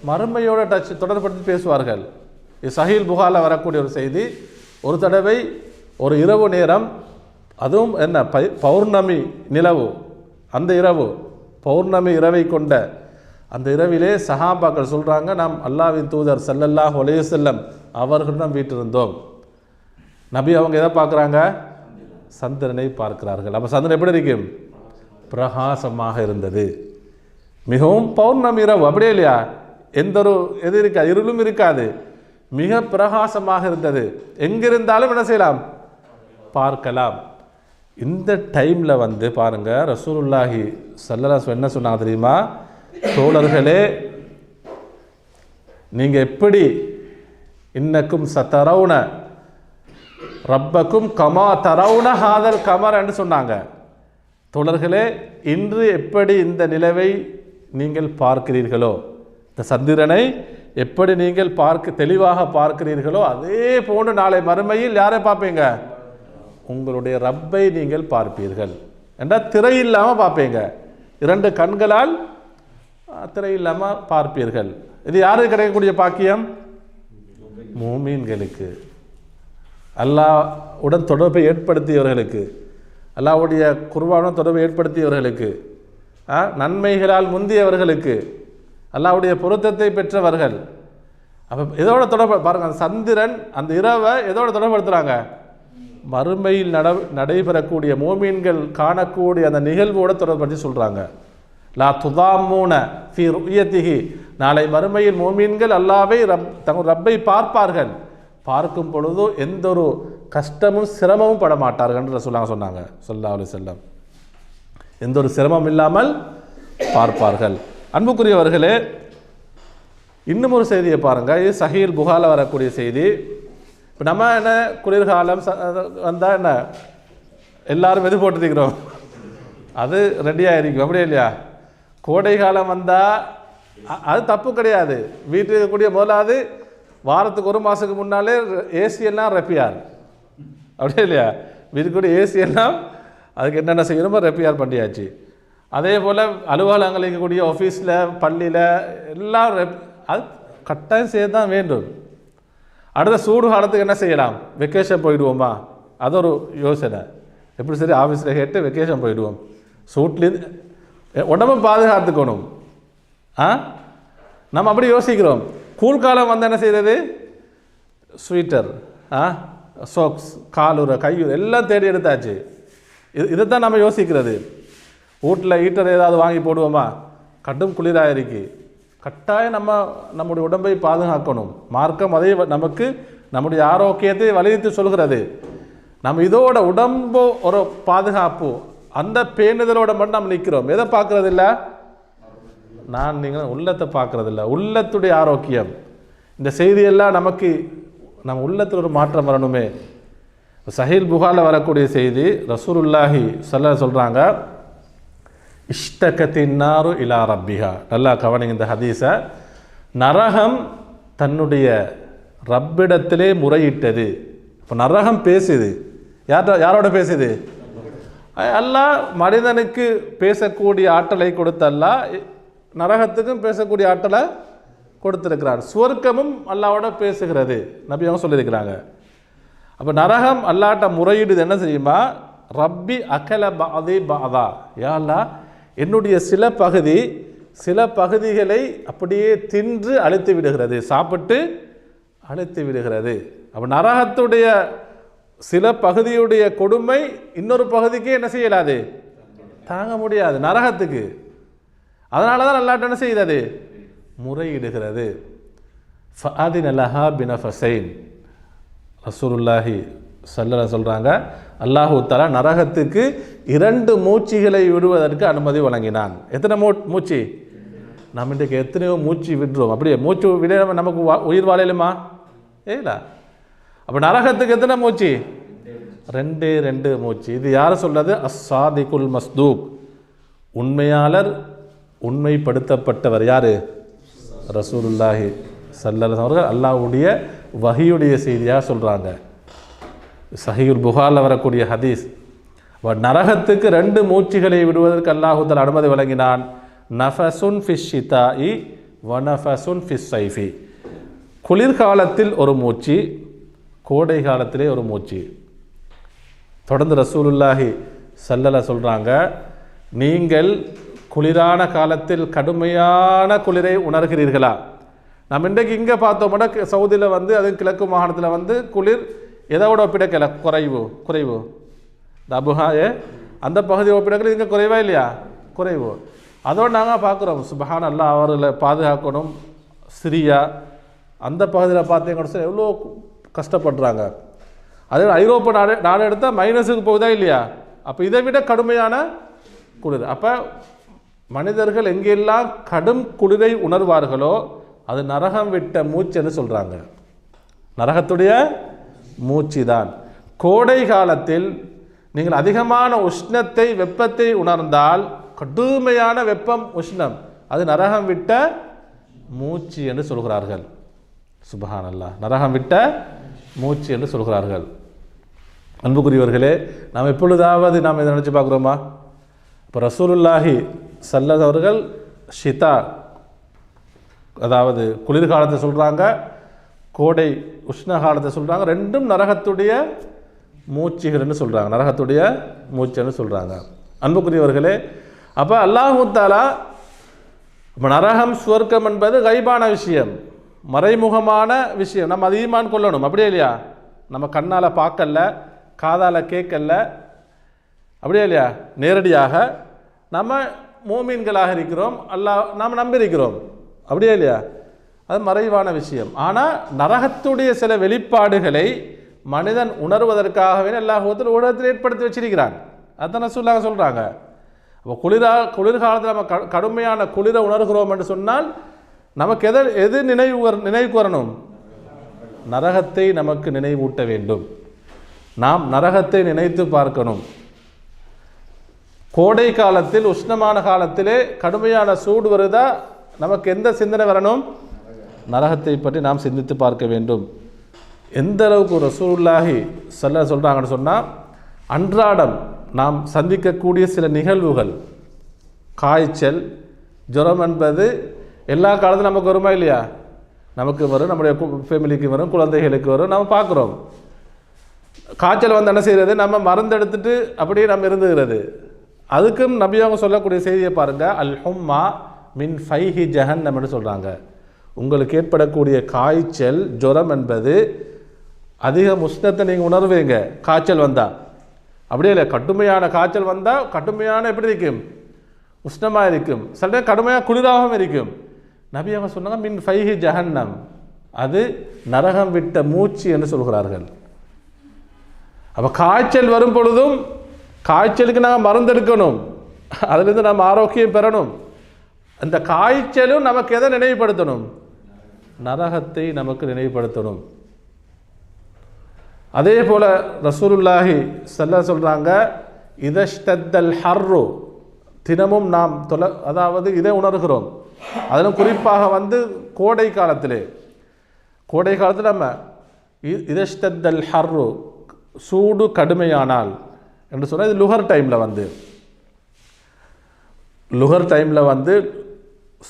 மறுமையோட தொடர்படுத்தி பேசுவார்கள். இது சஹீல் புகாரில் வரக்கூடிய ஒரு செய்தி. ஒரு தடவை ஒரு இரவு நேரம், அதுவும் என்ன பௌர்ணமி நிலவு, அந்த இரவு பௌர்ணமி இரவை கொண்ட அந்த இரவிலே சஹாபாக்கள் சொல்கிறாங்க, நாம் அல்லாஹ்வின் தூதர் ஸல்லல்லாஹு அலைஹி வஸல்லம் அவர்களிடம் வீட்டிருந்தோம். நபி அவங்க எதை பார்க்குறாங்க? சந்திரனை பார்க்கிறார்கள். அப்போ சந்திரன் எப்படி இருக்கும்? பிரகாசமாக இருந்தது. மிகவும் பௌர்ணமி இரவு, அப்படியே இல்லையா? எந்த ஒரு எது இருக்காது, இருளும் இருக்காது, மிக பிரகாசமாக இருந்தது. எங்கிருந்தாலும் என்ன செய்யலாம்? பார்க்கலாம். இந்த டைமில் வந்து பாருங்க, ரசூலுல்லாஹி ஸல்லல்லாஹு அலைஹி என்ன சொன்னாங்க தெரியுமா? தோழர்களே, நீங்கள் எப்படி இன்னக்கும் சதரவுன ரப்பக்கும் கமா தரவுன ஹாதல் கமர் என்று சொன்னாங்க. தோழர்களே, இன்று எப்படி இந்த நிலவை நீங்கள் பார்க்கிறீர்களோ, இந்த சந்திரனை எப்படி நீங்கள் தெளிவாக பார்க்கிறீர்களோ, அதே போன்று நாளை மறுமையில் யாரை பார்ப்பீங்க? உங்களுடைய ரப்பை நீங்கள் பார்ப்பீர்கள் என்றால் திரை இல்லாமல் பார்ப்பீங்க. 2 கண்களால் திரை இல்லாமல் பார்ப்பீர்கள். இது யாருக்கு கிடைக்கக்கூடிய பாக்கியம்? மூமீன்களுக்கு, அல்லாஹ்வுடன் தொடர்பை ஏற்படுத்தியவர்களுக்கு, அல்லாஹ்வுடைய குர்ஆனுடன் தொடர்பை ஏற்படுத்தியவர்களுக்கு, நன்மைகளால் முந்தியவர்களுக்கு, அல்லாஹ்வுடைய பொருத்தத்தை பெற்றவர்கள். அப்போ எதோட தொடர்பு பாருங்கள், சந்திரன் அந்த இரவை எதோட தொடர்படுத்துகிறாங்க? மறுமையில் நடைபெறக்கூடிய மோமீன்கள் காணக்கூடிய அந்த நிகழ்வோட தொடர்படுத்தி சொல்கிறாங்க. லா துதாமூன ஃபி ருயத்திஹி, நாளை மறுமையில் மோமீன்கள் அல்லாஹ்வை தங்கள் ரப்பை பார்ப்பார்கள். பார்க்கும் பொழுது எந்த ஒரு கஷ்டமும் சிரமமும் பட மாட்டார்கள் என்று ரசூலுல்லாஹ் சொன்னாங்க ஸல்லல்லாஹு அலைஹி வஸல்லம். எந்த ஒரு சிரமம் இல்லாமல் பார்ப்பார்கள். அன்புக்குரியவர்களே, இன்னும் ஒரு செய்தியை பாருங்கள். இது சஹீல் புகாரில் வரக்கூடிய செய்தி. இப்போ நம்ம என்ன, குளிர்காலம் வந்தால் என்ன எல்லாரும் எது போட்டுருக்கிறோம்? அது ரெடியாக இருக்கும், அப்படியே இல்லையா? கோடை காலம் வந்தால் அது தப்பு கிடையாது. வீட்டில் இருக்கக்கூடிய முதலாவது வாரத்துக்கு 1 மாதத்துக்கு முன்னாலே ஏசி எல்லாம் ரெப்பியார், அப்படியே இல்லையா? வீட்டுக்கூட ஏசி எல்லாம் அதுக்கு என்னென்ன செய்யணுமோ ரெப்பியார் பண்ணியாச்சு. அதே போல் அலுவலகங்கள் இருக்கக்கூடிய ஆஃபீஸில் பள்ளியில் எல்லாம் அது கட்டாயம் செய்ய தான் வேண்டும். அடுத்த சூடு காலத்துக்கு என்ன செய்யலாம்? வெக்கேஷன் போயிடுவோமா? அது ஒரு யோசனை. எப்படி சரி ஆஃபீஸில் கேட்டு வெக்கேஷன் போயிடுவோம், சூட்லேருந்து உடம்பை பாதுகாத்துக்கணும். நம்ம அப்படி யோசிக்கிறோம். கூழ்காலம் வந்து என்ன செய்கிறது? ஸ்வீட்டர், சோக்ஸ், காலுரை, கையுறை எல்லாம் தேடி எடுத்தாச்சு. இதைத்தான் நம்ம யோசிக்கிறது. வீட்டில் ஹீட்டர் ஏதாவது வாங்கி போடுவோமா? கடும் குளிராக இருக்கு. கட்டாயம் நம்முடைய உடம்பை பாதுகாக்கணும். மார்க்கம் அதை நமக்கு நம்முடைய ஆரோக்கியத்தை வலியுறுத்தி சொல்கிறது. நம்ம இதோட உடம்பு ஒரு பாதுகாப்பு, அந்த பேணுதலோட மட்டும் நம்ம நிற்கிறோம். எதை பார்க்கறது இல்லை? நீங்கள் உள்ளத்தை பார்க்கறது இல்லை. உள்ளத்துடைய ஆரோக்கியம், இந்த செய்தியெல்லாம் நமக்கு நம்ம உள்ளத்தில் ஒரு மாற்றம் வரணுமே. சஹீல் புகாரில் வரக்கூடிய செய்தி, ரசூலுல்லாஹி ஸல்லல்லாஹு சொல்கிறாங்க, இஷ்டகத்தின்னாரு இலா ரப்பிஹா. நல்லா கவனிங்க இந்த ஹதீஸை. நரகம் தன்னுடைய ரப்பிடத்திலே முறையிட்டது. இப்போ நரகம் பேசுது. யாரோட பேசுது? அல்லாஹ் மனிதனுக்கு பேசக்கூடிய ஆற்றலை கொடுத்த அல்லாஹ் நரகத்துக்கும் பேசக்கூடிய ஆற்றலை கொடுத்திருக்கிறார். சுவர்க்கமும் அல்லாவோட பேசுகிறது, நபி அவங்க சொல்லியிருக்கிறாங்க. அப்போ நரகம் அல்லாட்ட முறையிடுது. என்ன செய்யுமா? ரப்பி அகல பாதி பாதா, யா அல்லாஹ் என்னுடைய சில பகுதிகளை அப்படியே தின்று அழித்து விடுகிறது, சாப்பிட்டு அழித்து விடுகிறது. அப்போ நரகத்துடைய சில பகுதியுடைய கொடுமை இன்னொரு பகுதிக்கு என்ன செய்யலாது? தாங்க முடியாது நரகத்துக்கு. அதனால தான் அல்லாஹ் என்ன செய்கிறது? முறையிடுகிறது. ஃபஅதின லஹா பினஃபஸைன். ரசூலுல்லாஹி ஸல்லல்லாஹு சொல்கிறாங்க, அல்லாஹு தஆலா நரகத்துக்கு 2 மூச்சுகளை விடுவதற்கு அனுமதி வழங்கினான். எத்தனை மூச்சு? நம்ம இன்றைக்கு எத்தனையோ மூச்சு விடுறோம். அப்படியே மூச்சு விட நமக்கு உயிர் வாழலுமா? ஏலா. அப்போ நரகத்துக்கு எத்தனை மூச்சு? 2 மூச்சு. இது யார் சொல்றது? அஸ்ஸாதிகுல் மஸ்தூக், உண்மையாளர், உண்மைப்படுத்தப்பட்டவர். யார்? ரசூலுல்லாஹி ஸல்லல்லாஹு அவர்கள் அல்லாஹ்வுடைய வஹியுடைய செய்தியாக சொல்கிறாங்க. சஹீஹுல் புகாரில் வரக்கூடிய ஹதீஸ். நரகத்துக்கு 2 மூச்சுகளை விடுவதற்கு அல்லாஹு தஆலா அனுமதி வழங்கினான். நஃபசுன் ஃபிஷ் ஷிதாஇ வ நஃபசுன் ஃபிஸ் ஸைஃபி. குளிர்காலத்தில் ஒரு மூச்சு, கோடை காலத்திலே ஒரு மூச்சு. தொடர்ந்து ரசூலுல்லாஹி ஸல்லல்லாஹு சொல்கிறாங்க, நீங்கள் குளிரான காலத்தில் கடுமையான குளிரை உணர்கிறீர்களா? நம்ம இன்றைக்கு இங்கே பார்த்தோம்னா சவுதியில் வந்து அது கிழக்கு மாகாணத்தில் வந்து குளிர் எதோட ஒப்பிடக்கல குறைவு. இந்த அபுஹாயே அந்த பகுதி ஒப்பிடக்கல இங்கே குறைவா இல்லையா? குறைவு. அதோடு நாங்கள் பார்க்குறோம், சுபஹான் அல்லாஹ் அவர்களை பாதுகாக்கணும். சிரியா அந்த பகுதியில் பார்த்தீங்கன்னா எவ்வளோ கஷ்டப்படுறாங்க. அதே ஐரோப்பா நாடு எடுத்தால் மைனஸுக்கு போகுதா இல்லையா? அப்போ இதை விட கடுமையான குளிர். அப்போ மனிதர்கள் எங்கெல்லாம் கடும் குளிரை உணர்வார்களோ அது நரகம் விட்ட மூச்சுன்னு சொல்கிறாங்க. நரகத்துடைய மூச்சு தான். கோடை காலத்தில் நீங்கள் அதிகமான உஷ்ணத்தை, வெப்பத்தை உணர்ந்தால், கடுமையான வெப்பம், உஷ்ணம், அது நரகம் விட்ட மூச்சு என்று சொல்கிறார்கள். சுப்ஹானல்லாஹ், நரகம் விட்ட மூச்சு என்று சொல்கிறார்கள். அன்புக்குரியவர்களே, நாம் எப்பொழுதாவது நாம் இதை நினச்சி பார்க்குறோமா? இப்போ ரசூலுல்லாஹி ஸல்லல்லாஹு அவர்கள் ஷிதா, அதாவது குளிர்காலத்தை சொல்கிறாங்க, கோடை உஷ்ண காலத்தை சொல்கிறாங்க. 2ம் நரகத்துடைய மூச்சுகள்னு சொல்கிறாங்க, நரகத்துடைய மூச்சுன்னு சொல்கிறாங்க. அன்புக்குரியவர்களே, அப்போ அல்லாஹு தஆலா நரகம் சுவர்க்கம் என்பது கைபான விஷயம், மறைமுகமான விஷயம். நம்ம அது ஈமான் கொள்ளணும், அப்படியே இல்லையா? நம்ம கண்ணால் பார்க்கல, காதால் கேட்கல, அப்படியே இல்லையா? நேரடியாக நம்ம மூமின்களாக இருக்கிறோம், அல்லாஹ் நாம் நம்பியிருக்கிறோம், அப்படியே இல்லையா? அது மறைவான விஷயம். ஆனால் நரகத்துடைய சில வெளிப்பாடுகளை மனிதன் உணர்வதற்காகவே அல்லாஹ் உலகத்தில் ஏற்படுத்தி வச்சிருக்கிறான். அதுதான் ரசூலுல்லாஹ் சொல்கிறாங்க. அப்போ குளிர்காலத்தில் நம்ம கடுமையான குளிரை உணர்கிறோம் என்று சொன்னால் நமக்கு எது நினைவுக்கு வரணும்? நரகத்தை நமக்கு நினைவூட்ட வேண்டும். நாம் நரகத்தை நினைத்து பார்க்கணும். கோடை காலத்தில், உஷ்ணமான காலத்திலே கடுமையான சூடு வருதா, நமக்கு எந்த சிந்தனை வரணும்? நரகத்தை பற்றி நாம் சிந்தித்து பார்க்க வேண்டும். எந்த அளவுக்கு ரசூலுல்லாஹி ஸல்லல்லாஹு சொல்கிறாங்கன்னு சொன்னால், அன்றாடம் நாம் சந்திக்கக்கூடிய சில நிகழ்வுகள், காய்ச்சல், ஜுரம் என்பது எல்லா காலத்திலும் நமக்கு வருமா இல்லையா? நமக்கு வரும், நம்முடைய ஃபேமிலிக்கு வரும், குழந்தைகளுக்கு வரும், நம்ம பார்க்குறோம். காய்ச்சல் வந்து என்ன செய்கிறது, நம்ம மருந்தெடுத்துட்டு அப்படியே நம்ம இருந்துகிறது. அதுக்கும் நபி அவங்க சொல்லக்கூடிய செய்தியை பாருங்கள். அல் ஹும்மா மின் ஃபைஹி ஜஹன்னம்னு சொல்கிறாங்க. உங்களுக்கு ஏற்படக்கூடிய காய்ச்சல், ஜுரம் என்பது அதிக உஷ்ணத்தை நீங்கள் உணர்வீங்க. காய்ச்சல் வந்தால் அப்படியே இல்லை, கடுமையான காய்ச்சல் வந்தால் கடுமையான எப்படி இருக்கும், உஷ்ணமாக இருக்கும். சில நேரம் கடுமையாக குளிராகவும் இருக்கும். நபி அவங்க சொன்னாங்க மின் ஃபைஹி ஜஹன்னம், அது நரகம் விட்ட மூச்சு என்று சொல்கிறார்கள். அப்போ காய்ச்சல் வரும் பொழுதும் காய்ச்சலுக்கு நாங்கள் மருந்தெடுக்கணும், அதிலிருந்து நம்ம ஆரோக்கியம் பெறணும். அந்த காய்ச்சலும் நமக்கு எதை நினைவுபடுத்தணும், நரகத்தை நமக்கு நினைவுபடுத்தணும். அதே போல் ரசூலுல்லாஹி ஸல்லல்லாஹு சொல்கிறாங்க, இதஷ்தத்தல் ஹர்ரு, தினமும் நாம் அதாவது இதை உணர்கிறோம். அதிலும் குறிப்பாக வந்து கோடை காலத்தில் நம்ம இதஷ்தத்தல் ஹர்ரு, சூடு கடுமையானால் என்று சொன்னால், இது லுகர் டைமில் வந்து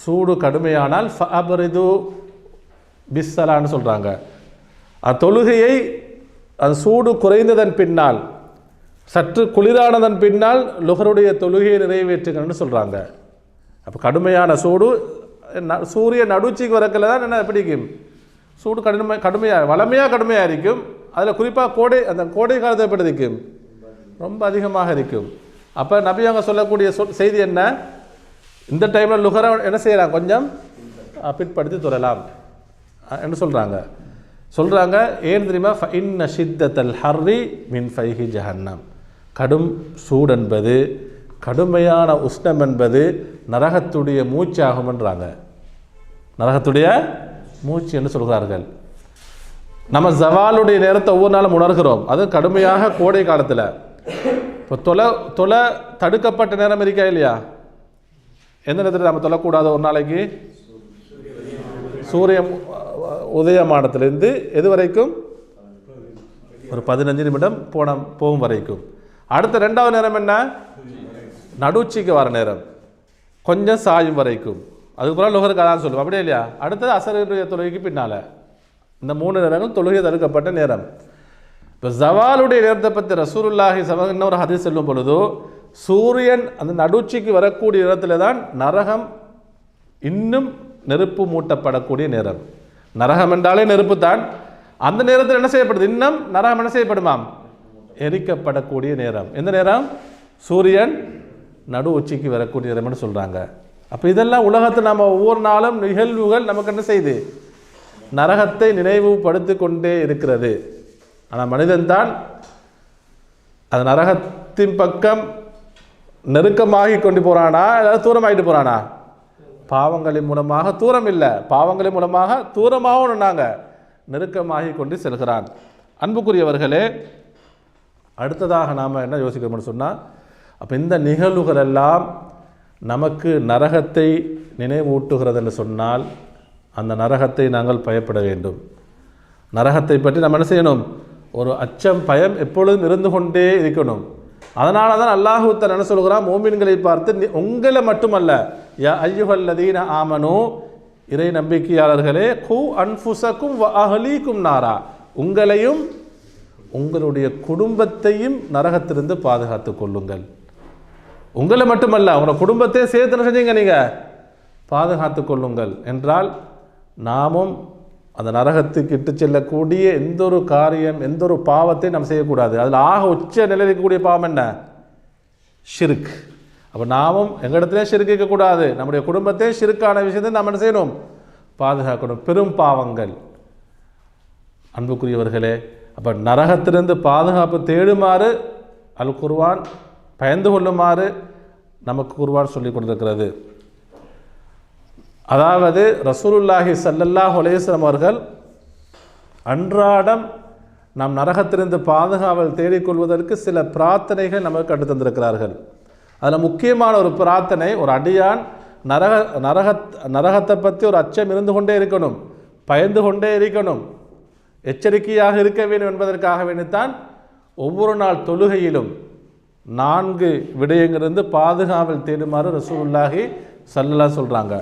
சூடு கடுமையானால் ஃபஅப்ரிது பிஸ்ஸலான்னு சொல்கிறாங்க. தொழுகையை அது சூடு குறைந்ததன் பின்னால், சற்று குளிரானதன் பின்னால் லுகருடைய தொழுகையை நிறைவேற்றுங்கன்னு சொல்கிறாங்க. அப்போ கடுமையான சூடு, சூரிய நடுச்சிக்கு வரக்கில் தான் என்ன பிடிக்கும், சூடு கடுமையாக வளமையாக கடுமையாக இருக்கும். அதில் குறிப்பாக அந்த கோடை காலத்தை எப்படி இருக்கும், ரொம்ப அதிகமாக இருக்கும். அப்போ நபி அவங்க சொல்லக்கூடிய செய்தி என்ன, இந்த டைமில் லுகரை என்ன செய்யலாம், கொஞ்சம் பிற்படுத்தி தொழலாம் என்று சொல்கிறாங்க. ஏன் தெரியுமா, ஃபஇன்ன ஷித்தத்தல் ஹர்ரி மின் ஃபைஹி ஜஹன்னம், கடும் சூடு என்பது, கடுமையான உஷ்ணம் என்பது நரகத்துடைய மூச்சாகும் என்றாங்க. நரகத்துடைய மூச்சு என்று சொல்கிறார்கள். நம்ம ஜவாலுடைய நேரத்தை ஒவ்வொரு நாளும் உணர்கிறோம், அது கடுமையாக கோடை காலத்தில். இப்போ தொலை தடுக்கப்பட்ட நேரம் இருக்கா இல்லையா? எந்த நேரத்தில் நம்ம தொழக்கூடாது ஒரு நாளைக்கு, சூரியன் உதயமானத்திலிருந்து எது வரைக்கும், ஒரு 15 நிமிடம் போகும் வரைக்கும். அடுத்த ரெண்டாவது நேரம் என்ன, நடுச்சிக்கு வர நேரம், கொஞ்சம் சாயும் வரைக்கும். அதுக்கப்புறம் லுகருக்கு அதான் சொல்லுவோம், அப்படியே இல்லையா? அடுத்தது அசருடைய தொழுகைக்கு பின்னால். இந்த 3 நேரங்கள் தொழுகை தடுக்கப்பட்ட நேரம். இப்போ ஜவாலுடைய நேரத்தை பற்றி ரசூலுல்லாஹி ஸல்லல்லாஹு இன்னொரு ஹதீஸ் சொல்லும் பொழுதோ, சூரியன் அந்த நடுச்சிக்கு வரக்கூடிய நேரத்தில் தான் நரகம் இன்னும் நெருப்பு மூட்டப்படக்கூடிய நேரம். நரகம் என்றாலே நெருப்பு தான். அந்த நேரத்தில் என்ன செய்யப்படுது, இன்னும் நரகம் என்ன செய்யப்படுமாம், எரிக்கப்படக்கூடிய நேரம். எந்த நேரம், சூரியன் நடு உச்சிக்கு வரக்கூடிய நேரம்னு சொல்கிறாங்க. அப்போ இதெல்லாம் உலகத்தில் நம்ம ஒவ்வொரு நாளும் நிகழ்வுகள் நமக்கு என்ன செய்யுது, நரகத்தை நினைவுபடுத்தி கொண்டே இருக்கிறது. ஆனால் மனிதன்தான் அது நரகத்தின் பக்கம் நெருக்கமாகி கொண்டு போகிறானா, ஏதாவது தூரமாகிட்டு போகிறானா? பாவங்களின் மூலமாக தூரம் இல்லை, பாவங்களின் மூலமாக தூரமாகவும் நாங்கள் நெருக்கமாகி கொண்டு செல்கிறான். அன்புக்குரியவர்களே, அடுத்ததாக நாம் என்ன யோசிக்கிறோம்னு சொன்னால், அப்போ இந்த நிகழ்வுகள் எல்லாம் நமக்கு நரகத்தை நினைவூட்டுகிறது என்று சொன்னால், அந்த நரகத்தை நாங்கள் பயப்பட வேண்டும். நரகத்தை பற்றி நம்ம என்ன செய்யணும், ஒரு அச்சம், பயம் எப்பொழுதும் இருந்து கொண்டே இருக்கணும். அதனால தான் அல்லாஹ் தஆலா என்ன சொல்கிறான், மோமின்களை பார்த்து, உங்களை மட்டுமல்ல, யா அய்யுஹல்லதீன ஆமனு, இறை நம்பிக்கையாளர்களே, கூ அன்ஃபுஸக்கும் வ அஹ்லீக்கும் நாரா, உங்களையும் உங்களுடைய குடும்பத்தையும் நரகத்திலிருந்து பாதுகாத்து கொள்ளுங்கள். உங்களை மட்டுமல்ல, உங்களோட குடும்பத்தையும் சேர்த்து என்ன செஞ்சீங்க, நீங்கள் பாதுகாத்து கொள்ளுங்கள் என்றால், நாமும் அந்த நரகத்துக்கு இட்டு செல்லக்கூடிய எந்த ஒரு காரியம், எந்த ஒரு பாவத்தை நம்ம செய்யக்கூடாது. அதில் ஆக உச்ச நிலையில் இருக்கக்கூடிய பாவம் என்ன, ஷிர்க். அப்போ நாமும் எங்களிடத்திலே ஷிர்க் இருக்கக்கூடாது, நம்முடைய குடும்பத்தை ஷிர்க்கான விஷயத்தை நாம் என்ன செய்யணும், பாதுகாக்கணும். பெரும் பாவங்கள். அன்புக்குரியவர்களே, அப்போ நரகத்திலிருந்து பாதுகாப்பு தேடுமாறு அல் குர்ஆன், பயந்து கொள்ளுமாறு நமக்கு குர்ஆன் சொல்லிக் கொண்டிருக்கிறது. அதாவது ரசூலுல்லாஹி ஸல்லல்லாஹு அலைஹி வஸல்லம் அவர்கள் அன்றாடம் நாம் நரகத்திலிருந்து பாதுகாவல் தேடிக்கொள்வதற்கு சில பிரார்த்தனைகள் நமக்கு கற்று தந்திருக்கிறார்கள். அதில் முக்கியமான ஒரு பிரார்த்தனை, ஒரு அடியான் நரகத்தை பற்றி ஒரு அச்சம் இருந்து கொண்டே இருக்கணும். பயந்து கொண்டே இருக்கணும், எச்சரிக்கையாக இருக்க வேண்டும் என்பதற்காக வேண்டித்தான் ஒவ்வொரு நாள் தொழுகையிலும் 4 விடயங்களிலிருந்து பாதுகாவல் தேடுமாறு ரசூலுல்லாஹி ஸல்லல்லாஹு சொல்கிறாங்க.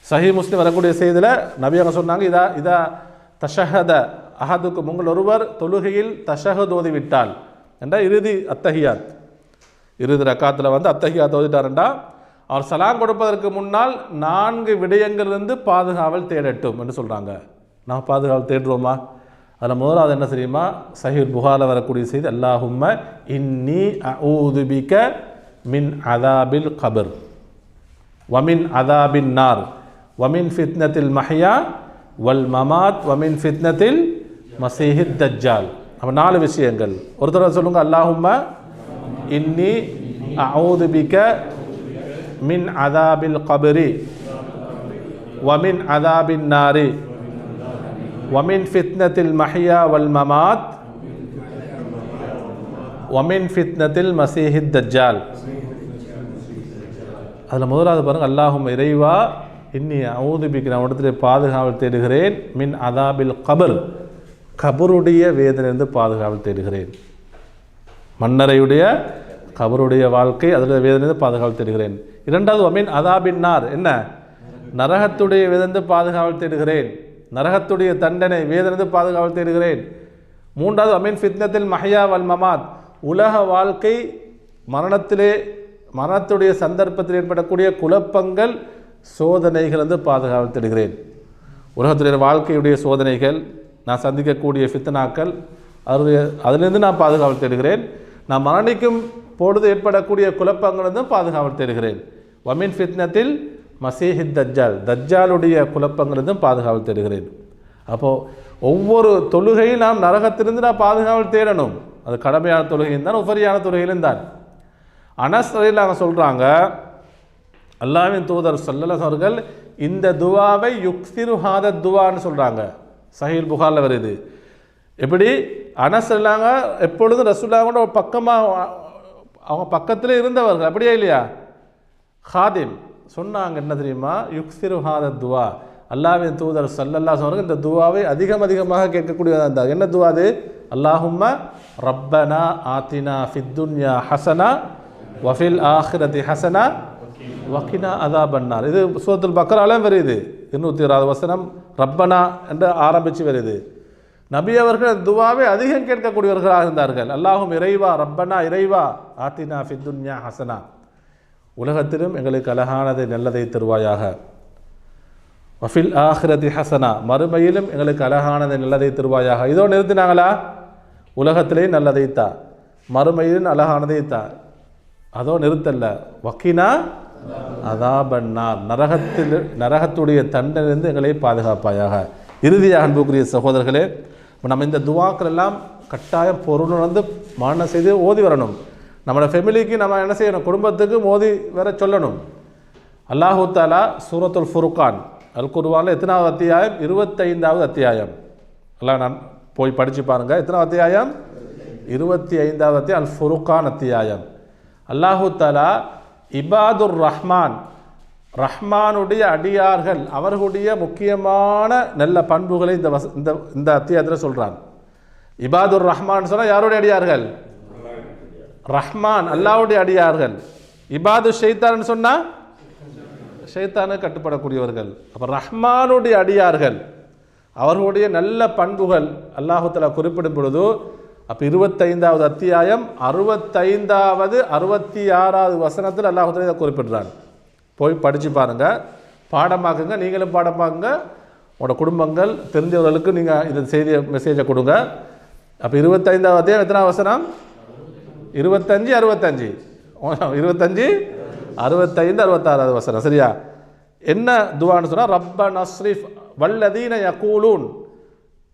சஹீஹ் முஸ்லிம் வரக்கூடிய செய்தியில் நபியாக சொன்னாங்க, இதா தஷஹத அஹதுக்கும், உங்கள் ஒருவர் தொழுகையில் தஷஹத் ஓதிவிட்டால் என்றால் இறுதி அத்தஹியாத், இறுதி ரக்காத்தில் அத்தஹியாத் ஓதிட்டார்ண்டா அவர் சலாம் கொடுப்பதற்கு முன்னால் 4 விடயங்களிலிருந்து பாதுகாவல் தேடட்டும் என்று சொல்கிறாங்க. நான் பாதுகாவல் தேடுறோமா? அதில் முதலாவது என்ன தெரியுமா? சஹீஹ் புகாரில் வரக்கூடிய செய்தி, அல்லாஹும்ம இன்னி அஊது பிக மின் அதாபில் கபர் வமின் அதாபின் நார் வமின் ஃபித்னத்தில் மஹ்யா வல் மமாத் வமின் ஃபித்னத்தில் மசீஹித் தஜ்ஜால். அப்போ 4 விஷயங்கள். ஒரு தடவை சொல்லுங்க, அல்லாஹும்ம இன்னி அஊது பிக மின் அதாபில் கபரி வமின் அதாபின் நாரி வமின் ஃபித்னத்தில் மஹ்யா வல் மமாத் வமின் ஃபித்னத்தில் மசீஹித் தஜ்ஜால். அதில் முதலாவது பாருங்கள், அல்லாஹும் இறைவா இன்னி அஊது பிக, நான் இடத்துல பாதுகாவல் தேடுகிறேன், மின் அதாபில் கபர், கபருடைய வேதனையிலிருந்து பாதுகாவல் தேடுகிறேன். மன்னரையுடைய கபருடைய வாழ்க்கை, அதில் வேதனையிலிருந்து பாதுகாவல் தேடுகிறேன். இரண்டாவது வமின் அதாபின் நார், என்ன? நரகத்துடைய வேதனை பாதுகாவல் தேடுகிறேன், நரகத்துடைய தண்டனை வேதனை பாதுகாவல் தேடுகிறேன். மூன்றாவது அமீன் ஃபித்னத்தில் மஹ்யா வல் மமாத், உலக வாழ்க்கை மரணத்துடைய சந்தர்ப்பத்தில் ஏற்படக்கூடிய குழப்பங்கள் சோதனைகள் வந்து பாதுகாவல் தேடுகிறேன். உலகத்துடைய வாழ்க்கையுடைய சோதனைகள், நான் சந்திக்கக்கூடிய ஃபித்னாக்கள், அதிலிருந்து நான் பாதுகாவல் தேடுகிறேன். நான் மரணிக்கும் பொழுது ஏற்படக்கூடிய குழப்பங்கள் வந்து பாதுகாவல் தேடுகிறேன். வமின் ஃபித்னத்தில் மசீஹித் தஜ்ஜால், தஜ்ஜாலுடைய குழப்பங்களிலிருந்தும் பாதுகாவல் தேடுகிறேன். அப்போது ஒவ்வொரு தொழுகையும் நாம் நரகத்திலிருந்து நான் பாதுகாவல் தேடணும். அது கடமையான தொழுகையும் தான், உபரியான தொழுகையிலும் தான். அனஸ் ரலியல்லாஹு சொல்கிறாங்க, அல்லாஹ்வின் தூதர் ஸல்லல்லாஹு அவர்கள் இந்த துவாவை யுக்ஸிரு ஹாத துவான்னு சொல்கிறாங்க. சஹீஹ் புகாரில் வருது. எப்படி? அனஸ் ரலியல்லாஹு எப்பொழுதும் ரசூலுல்லாஹோட பக்கமாக, அவங்க பக்கத்தில் இருந்தவர்கள், அப்படியே இல்லையா? ஹாதிம் சொன்னாங்க, என்ன தெரியுமா? யுக்ஸிரு ஹாத துவா, அல்லாஹ்வின் தூதர் ஸல்லல்லாஹு அவர்கள் இந்த துவாவை அதிகமாக கேட்கக்கூடியதாக இருந்தார். என்ன துவா அது? அல்லாஹும்ம ரப்பனா ஆத்தினா ஃபித் துன்யா ஹஸனா வஃபில் ஆஹிரதி ஹஸனா வகினா அதாபன்னார். இது சூரத்துல் பக்ரால வருது, 206வது வசனம். ரப்பனா என்று ஆரம்பித்து வருது. நபி அவர்கள் துவாவை அதிகம் கேட்கக்கூடியவர்களாக இருந்தார்கள். அல்லாஹும் இறைவா, ரப்பனா இறைவா, ஆத்தினா ஃபித் துன்யா ஹஸனா, உலகத்திலும் எங்களுக்கு அழகானதை நல்லதை தருவாயாக, வஃபில் ஆஹிரதி ஹஸனா, மறுமையிலும் எங்களுக்கு அழகானதை நல்லதை தருவாயாக. இதோ நிறுத்தினாங்களா? உலகத்திலேயும் நல்லதைத்தா, மறுமையிலும் அழகானதைத்தா, அதோ நிறுத்தல்ல, வக்கினா அதாபன்னார், நரகத்துடைய தண்டனிலிருந்து எங்களை பாதுகாப்பாயாக. இறுதியாக அன்புக்குரிய சகோதரர்களே, நம்ம இந்த துவாக்கள் எல்லாம் கட்டாயம் பொருளுணர்ந்து மரணம் செய்து ஓதி வரணும். நம்மளோட ஃபேமிலிக்கு நம்ம என்ன செய்யணும்? குடும்பத்துக்கு மோதி வர சொல்லணும். அல்லாஹு தாலா சூரத்துல் ஃபுர்கான், அல் குர்ஆனில் எத்தனாவது அத்தியாயம்? 25வது அத்தியாயம். எல்லாம் நான் போய் படித்து பாருங்கள். எத்தனாவது அத்தியாயம்? 25வது அத்தியாயம், அல் ஃபுர்கான் அத்தியாயம். அல்லாஹு தாலா இபாதுர் ரஹ்மான், ரஹ்மானுடைய அடியார்கள், அவர்களுடைய முக்கியமான நல்ல பண்புகளை இந்த அத்தியாயத்தில் சொல்கிறான். இபாதுர் ரஹ்மான் சொன்னால் யாருடைய அடியார்கள்? ரஹ்மான் அல்லாஹ்வுடைய அடியார்கள். இபாது ஷைத்தான் சொன்னால் ஷைத்தானுக்கு கட்டுப்படக்கூடியவர்கள். அப்போ ரஹ்மானுடைய அடியார்கள், அவர்களுடைய நல்ல பண்புகள் அல்லாஹு தஆலா குறிப்பிடும் பொழுது, அப்போ 25வது அத்தியாயம் 65வது 66வது வசனத்தில் அல்லாஹு தஆலா இதை குறிப்பிடுறான். போய் படித்து பாருங்கள், பாடமாக்குங்க, நீங்களும் பாடமாக்குங்க, உங்களோட குடும்பங்கள் தெரிஞ்சவர்களுக்கு நீங்கள் இந்த செய்தியை மெசேஜை கொடுங்க. அப்போ 25வது அத்தியாயம் எத்தனாவது வசனம்? 25, 65, 65, 66வது வசனம். சரியா? என்ன துவான்னு சொன்னால், ரப்ப நஸ்ரிஃப் வல்லதீன யகூலூன்,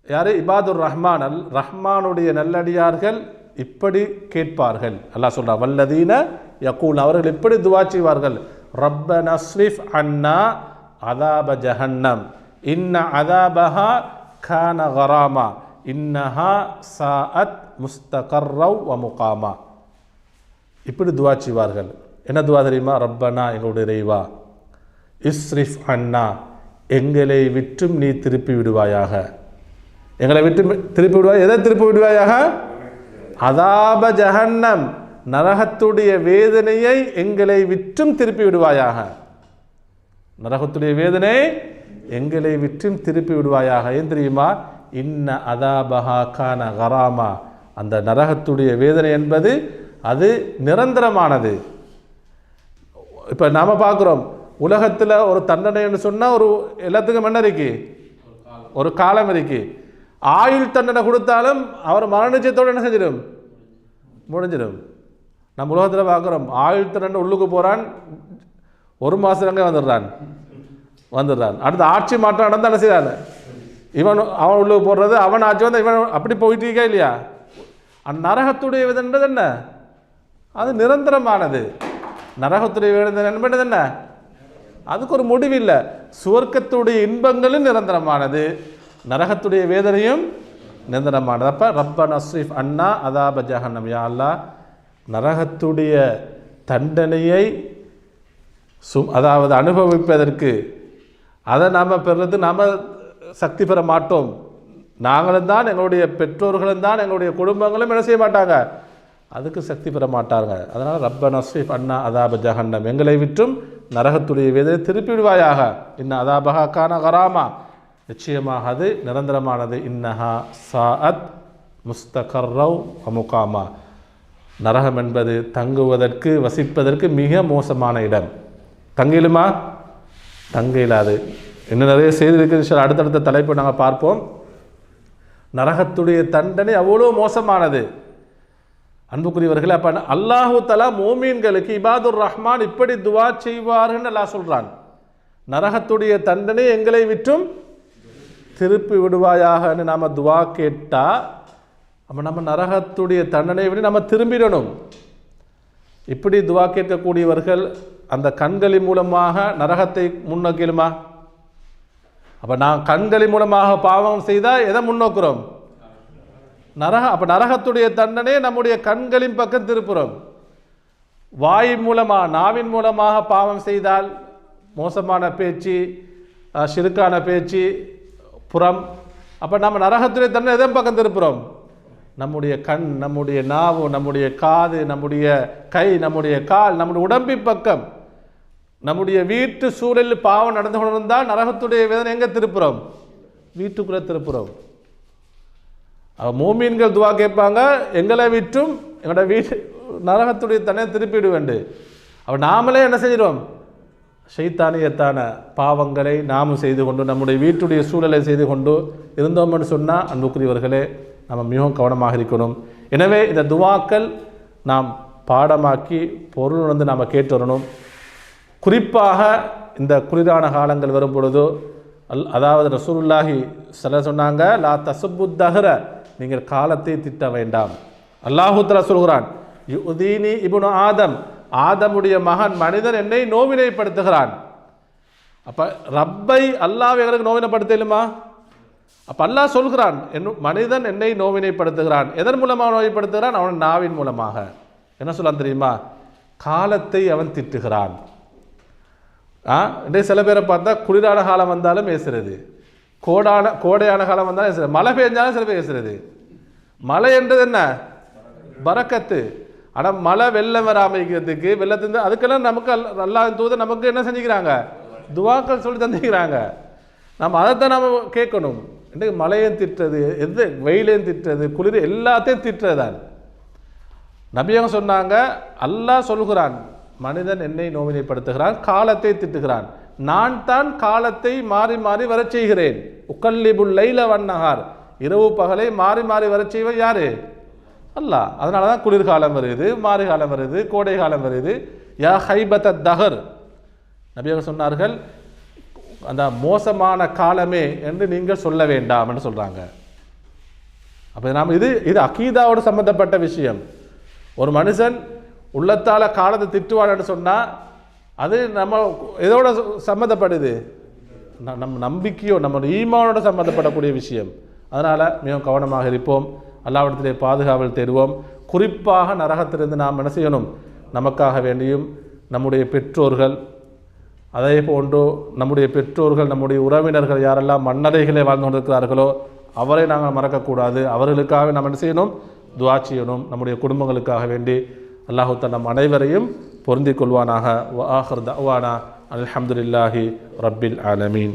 யார்? இபாதுர் ரஹ்மான், ரஹ்மானுடைய நல்லடியார்கள் இப்படி கேட்பார்கள். அல்லாஹ் சொல்கிறார், வல்லதீன யகூல், அவர்கள் இப்படி துவா செய்வார்கள், ரப்ப நஸ்ரிஃப் அன்னா அதாப ஜஹன்னம் இன்ன அதாபஹா கான கராமா இன்னஹா சாஅத் முஸ்தகர்ரவ் வ முகாமா. இப்படி துவா செய்வார்கள். என்ன துவா தெரியுமா? ரப்பனா, எங்களுடைய இறைவா, இஸ்ரிஃப் அன்னா, எங்களை விற்றும் நீ திருப்பி விடுவாயாக. எங்களை விட்டு திருப்பி விடுவாய். எதை திருப்பி விடுவாயாக? அதாப ஜஹன்னம், நரகத்துடைய வேதனையை எங்களை விற்றும் திருப்பி விடுவாயாக. நரகத்துடைய வேதனை எங்களை விற்றும் திருப்பி விடுவாயாக. ஏன் தெரியுமா? இன்ன அதாபஹா கான கராமா, அந்த நரகத்துடைய வேதனை என்பது அது நிரந்தரமானது. இப்போ நாம் பார்க்குறோம், உலகத்தில் ஒரு தண்டனைன்னு சொன்னால் ஒரு எல்லாத்துக்கும் என்ன இருக்கு? ஒரு காலம் இருக்கு. ஆயுள் தண்டனை கொடுத்தாலும் அவர் மரணிச்சத்தோடு என்ன செஞ்சிடும்? முடிஞ்சிடும். நம்ம உலகத்தில் பார்க்குறோம், ஆயுள் தண்டனை உள்ளுக்கு போகிறான், ஒரு மாதங்க வந்துடுறான். அடுத்த ஆட்சி மாற்றம் நடந்தால் என்ன செய்யறான்? அவன் உள்ளுக்கு போடுறது, அவன் ஆட்சி வந்து இவன் அப்படி போயிட்டு இருக்கா இல்லையா? அந்த நரகத்துடைய வேதனைன்றது என்ன? அது நிரந்தரமானது. நரகத்துடைய வேதனை என்பது என்ன? அதுக்கு ஒரு முடிவில்லை. சுவர்க்கத்துடைய இன்பங்களும் நிரந்தரமானது, நரகத்துடைய வேதனையும் நிரந்தரமானது. அப்போ ரப்பனா ஸ்ரீஃப் அண்ணா அதாப ஜஹன்னம், யா அல்லாஹ் நரகத்துடைய தண்டனையை அதாவது அனுபவிப்பதற்கு அதை நாம் பெறுறது நாம் சக்தி பெற மாட்டோம். நாங்களும் தான், எங்களுடைய பெற்றோர்களும் தான், எங்களுடைய குடும்பங்களும் என்ன செய்ய மாட்டாங்க, அதுக்கு சக்தி பெற மாட்டாங்க. அதனால் ரப்பனா ஸ்ரீஃப் அண்ணா அதாப ஜஹன்னம், எங்களை விற்றும் நரகத்துடைய வேதனை திருப்பி விடுவாயாக. இன்ன அதாபஹா கான கராமா, நிச்சயமாக அது நிரந்தரமானது. இன்னஹா சாஅத் முஸ்தகர்ரவ் முகாமா, நரகம் என்பது தங்குவதற்கு வசிப்பதற்கு மிக மோசமான இடம். தங்கிலுமா? தங்க இல்லாது. இன்னும் நிறைய செய்தி இருக்குது, அடுத்தடுத்த தலைப்பு நாங்கள் பார்ப்போம். நரகத்துடைய தண்டனை அவ்வளோ மோசமானது அன்புக்குரியவர்களே. அப்போ அல்லாஹு தஆலா மோமீன்களுக்கு, இபாதுர் ரஹ்மான் இப்படி துவா செய்வார்கள் அல்லாஹ் சொல்கிறான். நரகத்துடைய தண்டனை எங்களை விற்றும் திருப்பி விடுவாயாகன்னு நாம் துவா கேட்டால், அப்போ நம்ம நரகத்துடைய தண்டனை விட நம்ம திரும்பிடணும். இப்படி துவா கேட்கக்கூடியவர்கள் அந்த கண்களின் மூலமாக நரகத்தை முன்னோக்கிலுமா? அப்போ நான் கண்களின் மூலமாக பாவம் செய்தால் எதை முன்னோக்குறோம்? அப்போ நரகத்துடைய தண்டனை நம்முடைய கண்களின் பக்கம் திருப்புறோம். வாயின் மூலமாக, நாவின் மூலமாக பாவம் செய்தால் மோசமான பேச்சு, ஷிருக்கான பேச்சு, புறம், அப்போ நம்ம நரகத்துடைய தண்டனை எதன் பக்கம் திருப்புறோம்? நம்முடைய கண், நம்முடைய நாவு, நம்முடைய காது, நம்முடைய கை, நம்முடைய கால், நம்முடைய உடம்பின் பக்கம். நம்முடைய வீட்டு சூழலில் பாவம் நடந்து கொண்டிருந்தால் நரகத்துடைய வேதனை எங்கே திருப்புறோம்? வீட்டுக்குள்ளே திருப்புறோம். மோமீன்கள் துவா கேட்பாங்க, எங்களை விட்டும் எங்களோட வீட்டு நரகத்துடைய தன்னை திருப்பிவிட வேண்டும். அப்போ நாமளே என்ன செஞ்சிடுவோம்? ஷைத்தானியத்தான பாவங்களை நாமும் செய்து கொண்டு நம்முடைய வீட்டுடைய சூழலை செய்து கொண்டு இருந்தோம்னு சொன்னால் அன்புக்குரியவர்களே நம்ம மிகவும் கவனமாக இருக்கணும். எனவே இந்த துவாக்கள் நாம் பாடமாக்கி பொருள் வந்து நாம் கேட்டு வரணும். குறிப்பாக இந்த குளிரான காலங்கள் வரும் பொழுதோ அதாவது ரசூலுல்லாஹி ஸல்லல்லாஹு சொன்னாங்க, லா தசுப்புத்தஹர, நீங்கள் காலத்தை திட்ட வேண்டாம். அல்லாஹு தஆலா சொல்கிறான், யுதீனி இப்னு ஆதம், ஆதமுடைய மகன் மனிதன் என்னை நோவினைப்படுத்துகிறான். அப்போ ரப்பை அல்லாஹ் எங்களுக்கு நோவினைப்படுத்தலுமா? அப்போ அல்லாஹ் சொல்கிறான், மனிதன் என்னை நோவினைப்படுத்துகிறான். எதன் மூலமாக நோய்படுத்துகிறான்? அவன் நாவின் மூலமாக. என்ன சொல்லலாம் தெரியுமா? காலத்தை அவன் திட்டுகிறான். இன்றைய சில பேரை பார்த்தா குளிரான காலம் வந்தாலும் பேசுறது, கோடையான காலம் வந்தாலும் பேசுறது, மழை பெஞ்சாலும் சில பேர் பேசுறது. மழை என்றது என்ன? பரக்கத்து. ஆனால் மழை வெள்ளம் வராமல் இருக்கிறதுக்கு, வெள்ளத்தின் அதுக்கெல்லாம் நமக்கு அல்லாஹ்வின் தூதர் நமக்கு என்ன செஞ்சுக்கிறாங்க? துவாக்கள் சொல்லி தந்துக்கிறாங்க. நம்ம அதைத்தான் நம்ம கேட்கணும். இன்றைக்கு மழையும் திட்டுறது, எது வெயிலையும் திட்டுறது, குளிர் எல்லாத்தையும் திட்டுறது தான். நபியாக சொன்னாங்க, அல்லாஹ் சொல்கிறான், மனிதன் என்னை நோவினைப்படுத்துகிறான், காலத்தை திட்டுகிறான். நான் தான் காலத்தை மாறி மாறி வர செய்கிறேன். உக்கல்லிபுல் லைல வன்னஹார், இரவு பகலை மாறி மாறி வர செய்வது யாரு? அல்லாஹ். அதனால தான் குளிர்காலம் வருது, மாறி காலம் வருது, கோடை காலம் வருது. யா ஹைபத் தஹர், நபியாக சொன்னார்கள், அந்த மோசமான காலமே என்று நீங்கள் சொல்ல வேண்டாம் என்று சொல்கிறாங்க. அப்போ நாம் இது அகீதாவோடு சம்பந்தப்பட்ட விஷயம். ஒரு மனுஷன் உள்ளத்தால் காலத்தை திட்டுவான்னு சொன்னால் அது நம்ம எதோட சம்மந்தப்படுது? நம்ம நம்பிக்கையோ நம்ம ஈமானோட சம்மந்தப்படக்கூடிய விஷயம். அதனால் மிகவும் கவனமாக இருப்போம், அல்லாஹ்விடத்திலே பாதுகாவல் தேடுவோம். குறிப்பாக நரகத்திலிருந்து நாம் என்ன செய்யணும்? நமக்காக வேண்டியும் நம்முடைய பெற்றோர்கள் அதே போன்று நம்முடைய பெற்றோர்கள் நம்முடைய உறவினர்கள் யாரெல்லாம் மன்னரைகளே வாழ்ந்து கொண்டிருக்கிறார்களோ அவரை நாங்கள் மறக்கக்கூடாது. அவர்களுக்காக நாம் என்ன செய்யணும்? துஆ செய்யணும். நம்முடைய குடும்பங்களுக்காக வேண்டி அல்லாஹ் தஆலா நம் அனைவரையும் பொருந்திக் கொள்வானாக. வ ஆகிர் தஅவானா அல்ஹம்துலில்லாஹி ரப்பில் ஆலமீன்.